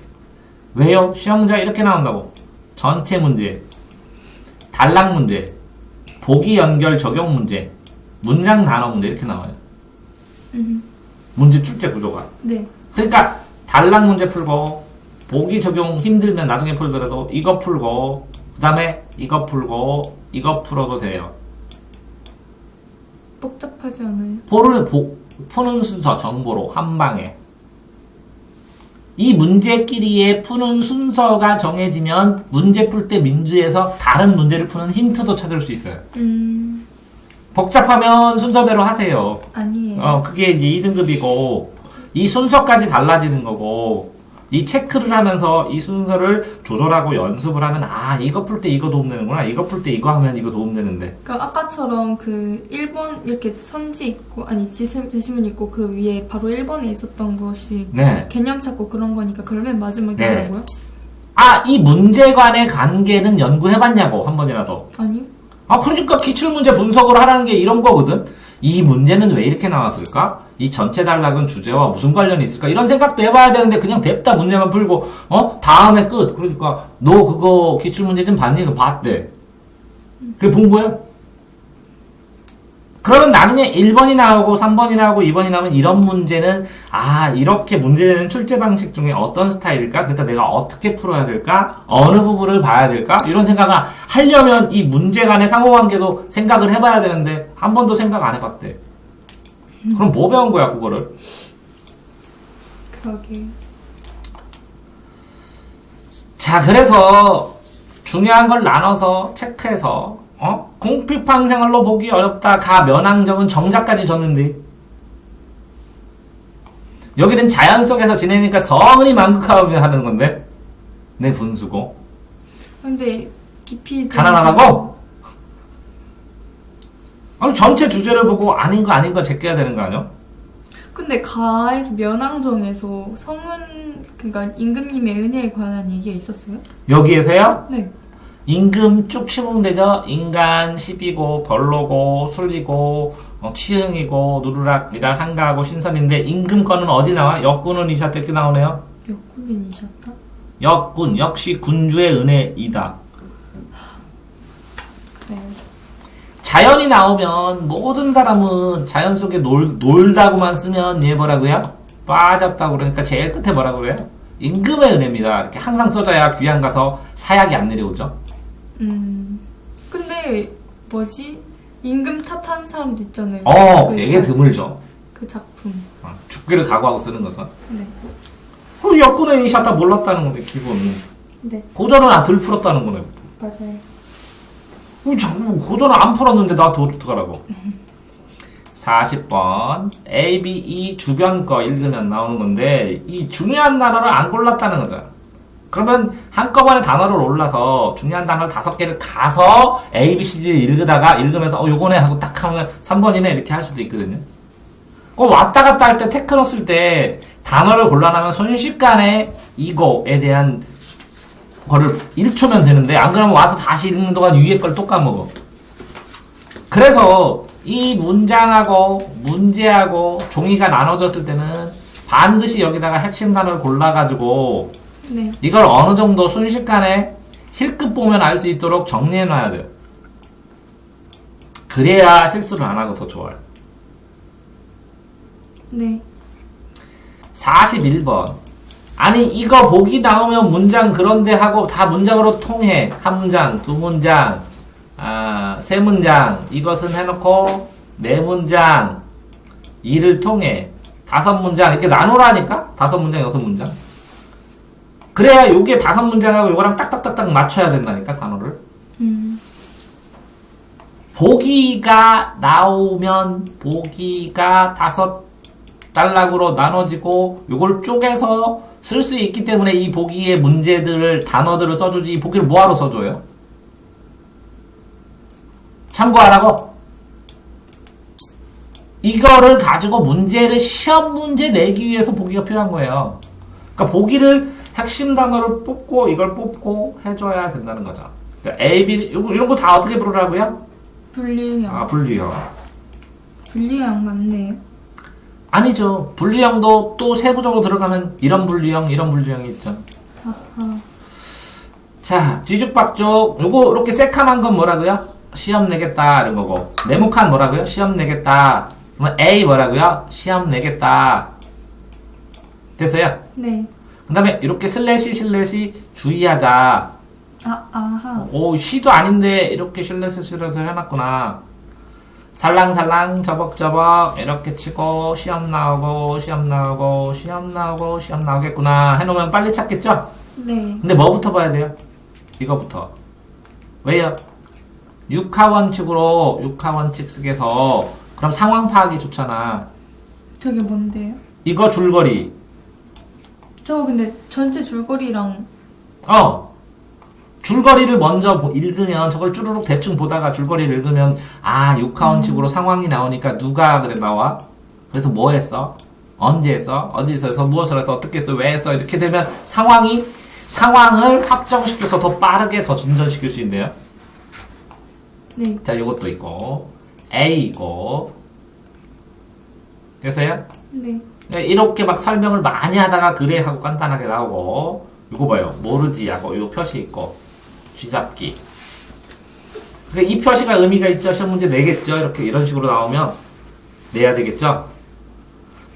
왜요? 시험자 이렇게 나온다고. 전체 문제, 단락 문제, 보기 연결 적용 문제, 문장 단어 문제 이렇게 나와요. 문제 출제 구조가. 네. 그러니까 단락 문제 풀고 보기 적용 힘들면 나중에 풀더라도 이거 풀고 그 다음에 이거 풀고 이거 풀어도 돼요. 복잡하지 않아요? 푸는 순서 정보로 한 방에. 이 문제끼리의 푸는 순서가 정해지면 문제 풀 때 민주에서 다른 문제를 푸는 힌트도 찾을 수 있어요. 복잡하면 순서대로 하세요. 아니에요. 그게 이제 2등급이고 이 순서까지 달라지는 거고 이 체크를 하면서 이 순서를 조절하고 연습을 하면 이거 풀 때 이거 도움되는구나. 이거 풀 때 이거 하면 이거 도움되는데. 그러니까 아까처럼 그 1번 이렇게 선지 있고 지시문 있고 그 위에 바로 1번에 있었던 것이 네. 개념 찾고 그런 거니까 그걸 맨 마지막에 네. 하라고요? 이 문제 간의 관계는 연구해봤냐고 한 번이라도. 아니요. 그러니까 기출문제 분석을 하라는 게 이런 거거든. 이 문제는 왜 이렇게 나왔을까? 이 전체 단락은 주제와 무슨 관련이 있을까? 이런 생각도 해봐야 되는데 그냥 냅다 문제만 풀고 다음에 끝. 그러니까 너 그거 기출문제 좀 봤니? 그거 봤대. 그게 본 거야? 그러면 나중에 1번이 나오고 3번이 나오고 2번이 나오면 이런 문제는 이렇게 문제되는 출제 방식 중에 어떤 스타일일까? 그러니까 내가 어떻게 풀어야 될까? 어느 부분을 봐야 될까? 이런 생각을 하려면 이 문제 간의 상호관계도 생각을 해봐야 되는데 한 번도 생각 안 해봤대. 그럼 뭐 배운 거야 그거를? 그러게. 자 그래서 중요한 걸 나눠서 체크해서 궁핍한 생활로 보기 어렵다. 면왕정은 정자까지 줬는데 여기는 자연 속에서 지내니까 성은이 만극하면 하는 건데 내 분수고. 근데 깊이 가난하다고? 전체 주제를 보고 아닌 거 제껴야 되는 거 아니야? 근데 가에서 면왕정에서 그러니까 임금님의 은혜에 관한 얘기가 있었어요? 여기에서요? 네. 임금 쭉 씹으면 되죠? 인간, 시비고, 별로고, 술리고, 취흥이고, 누르락이랑 한가하고 신선인데 임금 거는 어디 나와? 역군은 이샤 이렇게 나오네요. 역군이셨다? 역군, 역시 군주의 은혜이다. 그래요. 자연이 나오면 모든 사람은 자연 속에 놀다고만 쓰면 얘 뭐라고요? 빠졌다고 그러니까 제일 끝에 뭐라고 그래요? 임금의 은혜입니다. 이렇게 항상 써줘야 귀양 가서 사약이 안 내려오죠. 근데 임금 탓하는 사람도 있잖아요. 되게 드물죠. 그 작품. 죽기를 각오하고 쓰는 거죠. 네. 역군의 이샤타 몰랐다는 건데 기본. 네. 고전은 덜 풀었다는 거네. 맞아요. 자꾸 고전을 안 풀었는데 나한테 어떡하라고. 40번 A, B, E 주변 거 읽으면 나오는 건데 이 중요한 단어를 안 골랐다는 거죠. 그러면 한꺼번에 단어를 올라서 중요한 단어를 5개를 가서 A, B, C, D 읽으면서 요거네 하고 딱 하면 3번이네 이렇게 할 수도 있거든요. 꼭 왔다 갔다 할 때 테크노 쓸 때 단어를 골라내면 순식간에 이거에 대한 거를 1초면 되는데 안 그러면 와서 다시 읽는 동안 위에 걸 또 까먹어. 그래서 이 문장하고 문제하고 종이가 나눠졌을 때는 반드시 여기다가 핵심 단어를 골라가지고 네. 이걸 어느 정도 순식간에 힐끗 보면 알 수 있도록 정리해놔야 돼요. 그래야 실수를 안 하고 더 좋아요. 네. 41번. 아니 이거 보기 나오면 문장 그런데 하고 다 문장으로 통해. 한 문장, 두 문장, 세 문장. 이것은 해놓고 네 문장. 이를 통해 5문장 이렇게 나누라니까? 5문장, 6문장. 그래야 요게 5문장하고 요거랑 딱딱딱딱 맞춰야 된다니까 단어를. 보기가 나오면 보기가 5단락으로 나눠지고 요걸 쪼개서 쓸 수 있기 때문에 이 보기의 문제들을 단어들을 써주지 이 보기를 뭐하러 써줘요? 참고하라고? 이거를 가지고 문제를 시험 문제 내기 위해서 보기가 필요한 거예요. 그러니까 보기를 핵심 단어를 뽑고 이걸 뽑고 해줘야 된다는 거죠. 그러니까 A, B 이런 거 다 어떻게 부르라고요? 분류형. 분류형. 분류형 맞네요. 아니죠. 분류형도 또 세부적으로 들어가면 이런 분류형이 있죠. 아하. 자, 뒤죽박죽. 요거 이렇게 새카만 건 뭐라고요? 시험 내겠다 이런 거고. 네모칸 뭐라고요? 시험 내겠다. 그러면 A 뭐라고요? 시험 내겠다. 됐어요? 네. 그 다음에 이렇게 슬래시 주의하자. 아하. 오, 시도 아닌데 이렇게 슬래시라도 해놨구나. 살랑살랑 저벅저벅 이렇게 치고 시험 나오겠구나 해놓으면 빨리 찾겠죠? 네. 근데 뭐부터 봐야 돼요? 이거부터. 왜요? 육하원칙 쓰게서 그럼 상황 파악이 좋잖아. 저게 뭔데요? 이거 줄거리. 저 근데 전체 줄거리랑 줄거리를 먼저 읽으면 저걸 쭈루룩 대충 보다가 줄거리를 읽으면 육하원칙으로 상황이 나오니까 누가 그래 나와? 그래서 뭐 했어? 언제 했어? 어디서 해서 무엇을 해서 어떻게 했어? 왜 했어? 이렇게 되면 상황을 확정시켜서 더 빠르게 더 진전시킬 수 있네요. 네. 자, 요것도 있고 A이고 됐어요? 네. 이렇게 막 설명을 많이 하다가 그래 하고 간단하게 나오고 이거 봐요. 모르지 하고 요 표시 있고 쥐잡기. 그러니까 이 표시가 의미가 있죠. 시험 문제 내겠죠. 이런 식으로 나오면 내야 되겠죠.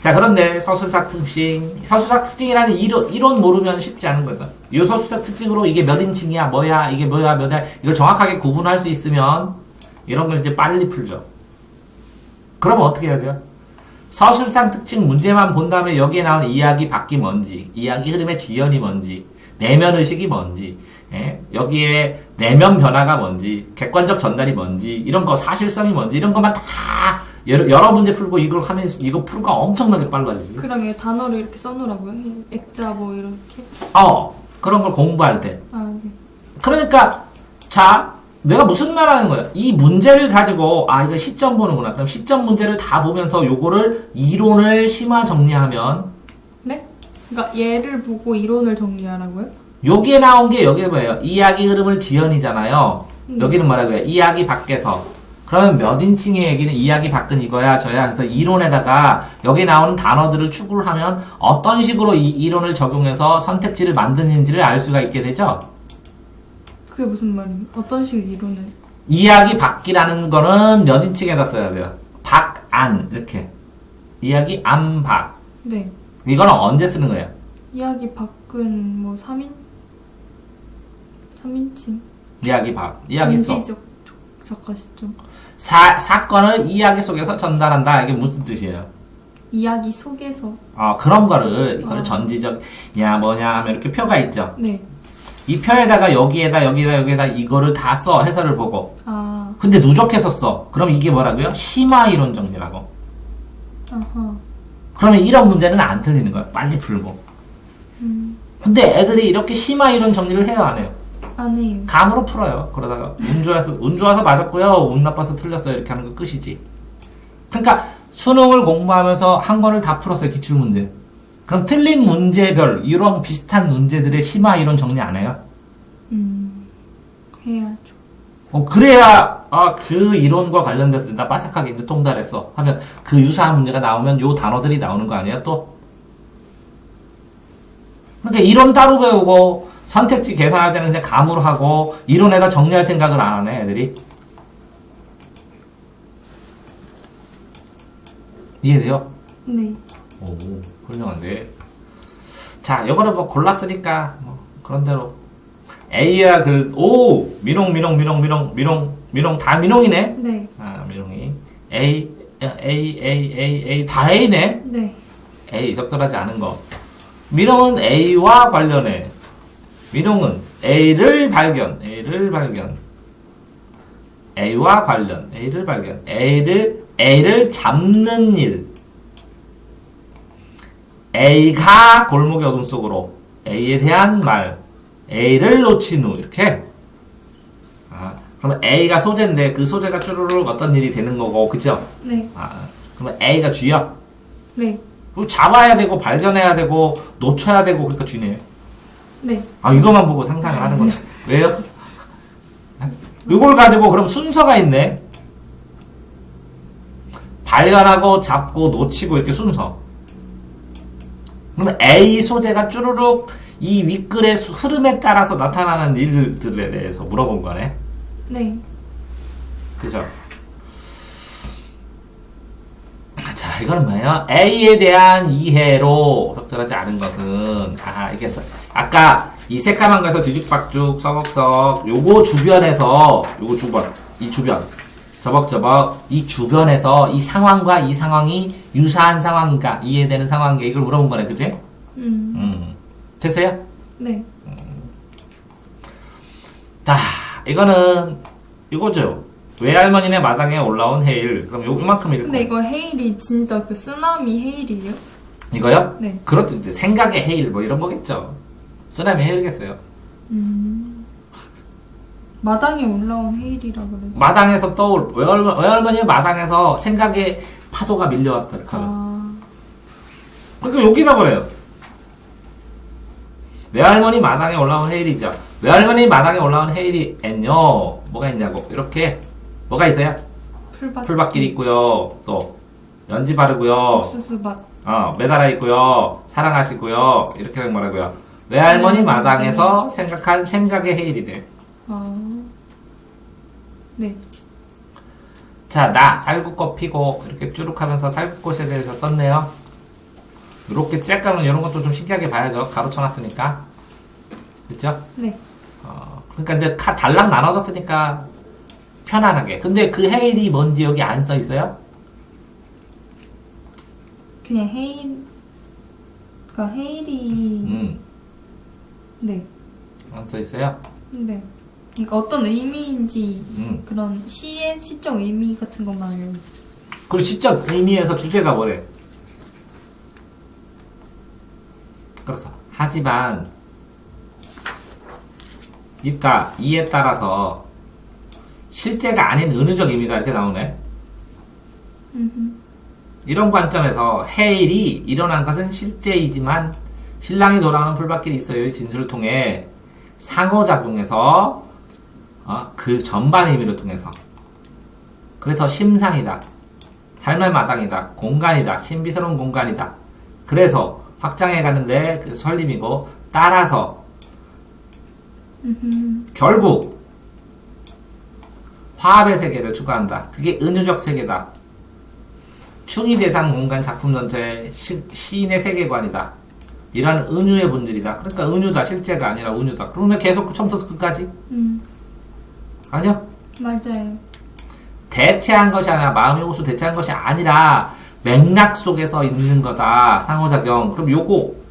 자, 그런데 서술사 특징이라는 이론 모르면 쉽지 않은 거죠. 이 서술사 특징으로 이게 몇 인칭이야, 뭐야, 이게 뭐야, 몇야 이걸 정확하게 구분할 수 있으면 이런 걸 이제 빨리 풀죠. 그러면 어떻게 해야 돼요? 서술상 특징 문제만 본 다음에 여기에 나온 이야기 밖이 뭔지, 이야기 흐름의 지연이 뭔지, 내면 의식이 뭔지, 여기에 내면 변화가 뭔지, 객관적 전달이 뭔지, 이런 거 사실성이 뭔지, 이런 것만 다 여러 문제 풀고 이걸 하면 이거 풀기가 엄청나게 빨라지지. 그럼 이 단어를 이렇게 써놓으라고요? 액자 뭐 이렇게? 그런 걸 공부할 때. 네. 그러니까 자, 내가 무슨 말 하는 거야? 이 문제를 가지고 이거 시점 보는구나. 그럼 시점 문제를 다 보면서 요거를 이론을 심화 정리하면 네? 그러니까 얘를 보고 이론을 정리하라고요? 여기에 나온 게 여기에 뭐예요? 이야기 흐름을 지연이잖아요. 여기는 뭐라고요? 이야기 밖에서. 그러면 몇 인칭의 얘기는 이야기 밖은 이거야 저야. 그래서 이론에다가 여기 나오는 단어들을 추구를 하면 어떤 식으로 이 이론을 적용해서 선택지를 만드는지를 알 수가 있게 되죠. 그게 무슨 말이에요? 어떤 식으로 이론을? 이야기 밖이라는 거는 몇 인칭에다 써야 돼요? 밖, 안 이렇게. 이야기 안, 밖. 네. 이거는 언제 쓰는 거예요? 이야기 밖은 뭐 3인칭? 이야기 밖. 이야기 속. 전지적 작가 시점. 사건을 이야기 속에서 전달한다. 이게 무슨 뜻이에요? 이야기 속에서. 그런 거를, 이거를 전지적이냐, 뭐냐 하면 이렇게 표가 있죠. 네. 이 표에다가 여기에다 이거를 다 써. 해설을 보고. 근데 누적해서 써. 그럼 이게 뭐라고요? 심화 이론 정리라고. 아하. 그러면 이런 문제는 안 틀리는 거야. 빨리 풀고. 근데 애들이 이렇게 심화 이론 정리를 해요, 안 해요? 안 해요. 감으로 풀어요. 그러다가 운 좋아서 맞았고요, 운 나빠서 틀렸어요. 이렇게 하는 거 끝이지. 그러니까 수능을 공부하면서 한 권을 다 풀었어요, 기출문제. 그럼 틀린 문제별 이런 비슷한 문제들의 심화 이론 정리 안 해요? 해야죠. 그래야 그 이론과 관련돼서 나 빠삭하게 이제 통달했어 하면 그 유사한 문제가 나오면 요 단어들이 나오는 거 아니에요? 또 그러니까 이론 따로 배우고 선택지 계산할 때는 그냥 감으로 하고 이론에다 정리할 생각을 안 하네 애들이. 이해돼요? 네. 오, 훌륭한데. 자, 요거는 뭐 골랐으니까 뭐 그런 대로 A야 미농 다 미농이네. 네. 미농이 A 다 A네. 네. A 적절하지 않은 거. 미농은 A와 관련해. 미농은 A를 발견. A와 관련. A를 잡는 일. A가 골목의 어둠 속으로. A에 대한 말. A를 놓친 후. 이렇게. 그러면 A가 소재인데 그 소재가 쭈루룩 어떤 일이 되는 거고. 그죠? 네. 그러면 A가 G야. 네. 그럼 잡아야 되고, 발견해야 되고, 놓쳐야 되고, 그러니까 G네. 네. 이것만 보고 상상을 하는 거지. 왜요? 이걸 가지고 그럼 순서가 있네. 발견하고, 잡고, 놓치고, 이렇게 순서. 그러면 A 소재가 쭈루룩 이 윗글의 흐름에 따라서 나타나는 일들에 대해서 물어본 거네. 네. 그죠? 자, 이거는 뭐예요? A에 대한 이해로 적절하지 않은 것은, 이게, 아까 이 새까만 거에서 뒤죽박죽, 서걱석, 요거 주변에서, 이 주변, 저벅저벅, 이 주변에서 이 상황과 이 상황이 유사한 상황인가, 이해되는 상황인가, 이걸 물어본 거네, 그지? 됐어요? 네. 자, 이거는, 이거죠. 외할머니네 마당에 올라온 헤일. 그럼 요만큼 읽고. 근데 이거 헤일이 진짜 그 쓰나미 헤일이에요? 이거요? 네. 그렇죠. 이제 생각의 헤일 뭐 이런 거겠죠. 쓰나미 헤일이겠어요. 마당에 올라온 헤일이라 그래서. 마당에서 외할머니의 마당에서 생각의 파도가 밀려왔다. 이렇게 하면. 그러니까 여기다 그래요. 외할머니 마당에 올라온 헤일이죠. 외할머니 마당에 올라온 헤일이엔요. 뭐가 있냐고. 이렇게. 뭐가 있어요? 풀밭길 있고요. 또 연지 바르고요. 옥수수밭. 매달아 있고요. 사랑하시고요. 이렇게 말하고요. 외할머니 마당에서 생각한 생각의 헤일이네. 네. 자, 나 살구꽃 피고 이렇게 쭈룩 하면서 살구꽃에 대해서 썼네요. 이렇게 쬐까면 이런 것도 좀 신기하게 봐야죠. 가로쳐놨으니까. 그쵸? 네. 그러니까 이제 달랑 나눠졌으니까 편안하게. 근데 그 헤일이 뭔지 여기 안 써 있어요? 그냥 헤일. 그러니까 헤일이. 네. 안 써 있어요? 네. 그러니까 어떤 의미인지 그런 시의 시적 의미 같은 것만 알고 있어요. 그리고 시적 의미에서 주제가 뭐래? 그렇죠. 하지만 이에 따라서 실제가 아닌 은유적 의미가 이렇게 나오네. 이런 관점에서 헤일이 일어난 것은 실제이지만 신랑이 돌아오는 풀밭길이 있어요의 진술을 통해 상호작용해서 그 전반 의미를 통해서 그래서 심상이다, 삶의 마당이다, 공간이다, 신비스러운 공간이다. 그래서 확장해 가는데 그 설림이고 따라서 결국 화합의 세계를 추구한다. 그게 은유적 세계다. 충이 대상 공간 작품 전체의 시인의 세계관이다. 이러한 은유의 본질이다. 그러니까 은유다. 실제가 아니라 은유다. 그러면 계속 처음부터 끝까지? 아니요? 맞아요. 대체한 것이 아니라 마음의 호수 대체한 것이 아니라 맥락 속에서 있는 거다. 상호작용. 그럼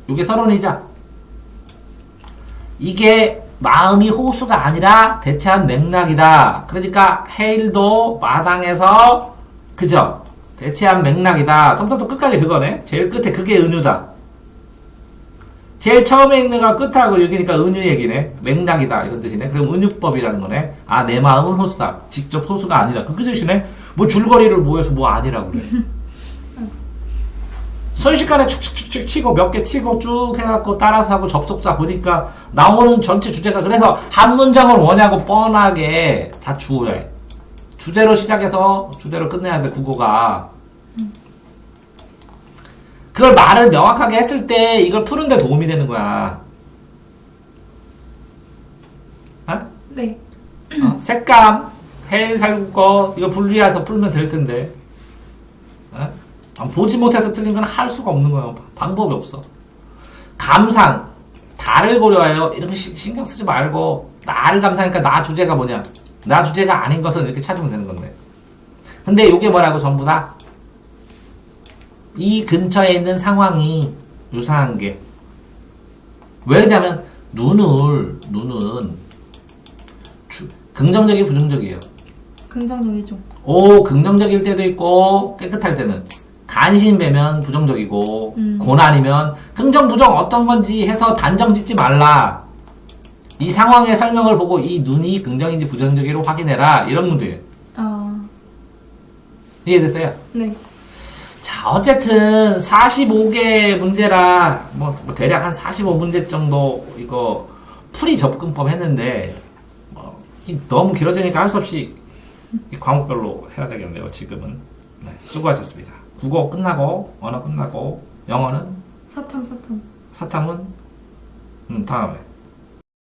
요게 서론이자. 이게 마음이 호수가 아니라 대체한 맥락이다. 그러니까 헤일도 마당에서 그죠? 대체한 맥락이다. 처음부터 끝까지 그거네. 제일 끝에 그게 은유다. 제일 처음에 있는 거 끝하고 여기니까 은유 얘기네. 맥락이다 이런 뜻이네. 그럼 은유법이라는 거네. 아, 내 마음은 호수다. 직접 호수가 아니다. 그 뜻이네. 뭐 줄거리를 모여서 뭐 아니라고 그래. 순식간에 축축축축 치고 몇 개 치고 쭉 해갖고 따라서 하고 접속사 보니까 나오는 전체 주제가 그래서 한 문장을 뭐냐고 뻔하게 다 주어해. 주제로 시작해서 주제로 끝내야 돼, 국어가. 그걸 말을 명확하게 했을 때 이걸 푸는데 도움이 되는 거야. 어? 네. 색감, 해살국어 이거 분리해서 풀면 될 텐데. 어? 보지 못해서 틀린 건 할 수가 없는 거예요. 방법이 없어. 감상, 다를 고려해요. 이렇게 신경 쓰지 말고 나를 감상하니까 나 주제가 뭐냐? 나 주제가 아닌 것은 이렇게 찾으면 되는 건데. 근데 이게 뭐라고 전부 다? 이 근처에 있는 상황이 유사한 게. 왜냐면 눈은 긍정적이 부정적이에요. 긍정적이죠. 오, 긍정적일 때도 있고 깨끗할 때는 간신배면 부정적이고 고난이면 긍정 부정 어떤 건지 해서 단정 짓지 말라. 이 상황의 설명을 보고 이 눈이 긍정인지 부정적인지로 확인해라. 이런 문제예요. 아, 이해됐어요? 네. 자, 어쨌든 45개 문제라 뭐 대략 한 45문제 정도 이거 풀이 접근법 했는데 너무 길어지니까 할 수 없이 이 과목별로 해야 되겠네요. 지금은. 네, 수고하셨습니다. 국어 끝나고 언어 끝나고 영어는 사탐. 사탐은 다음에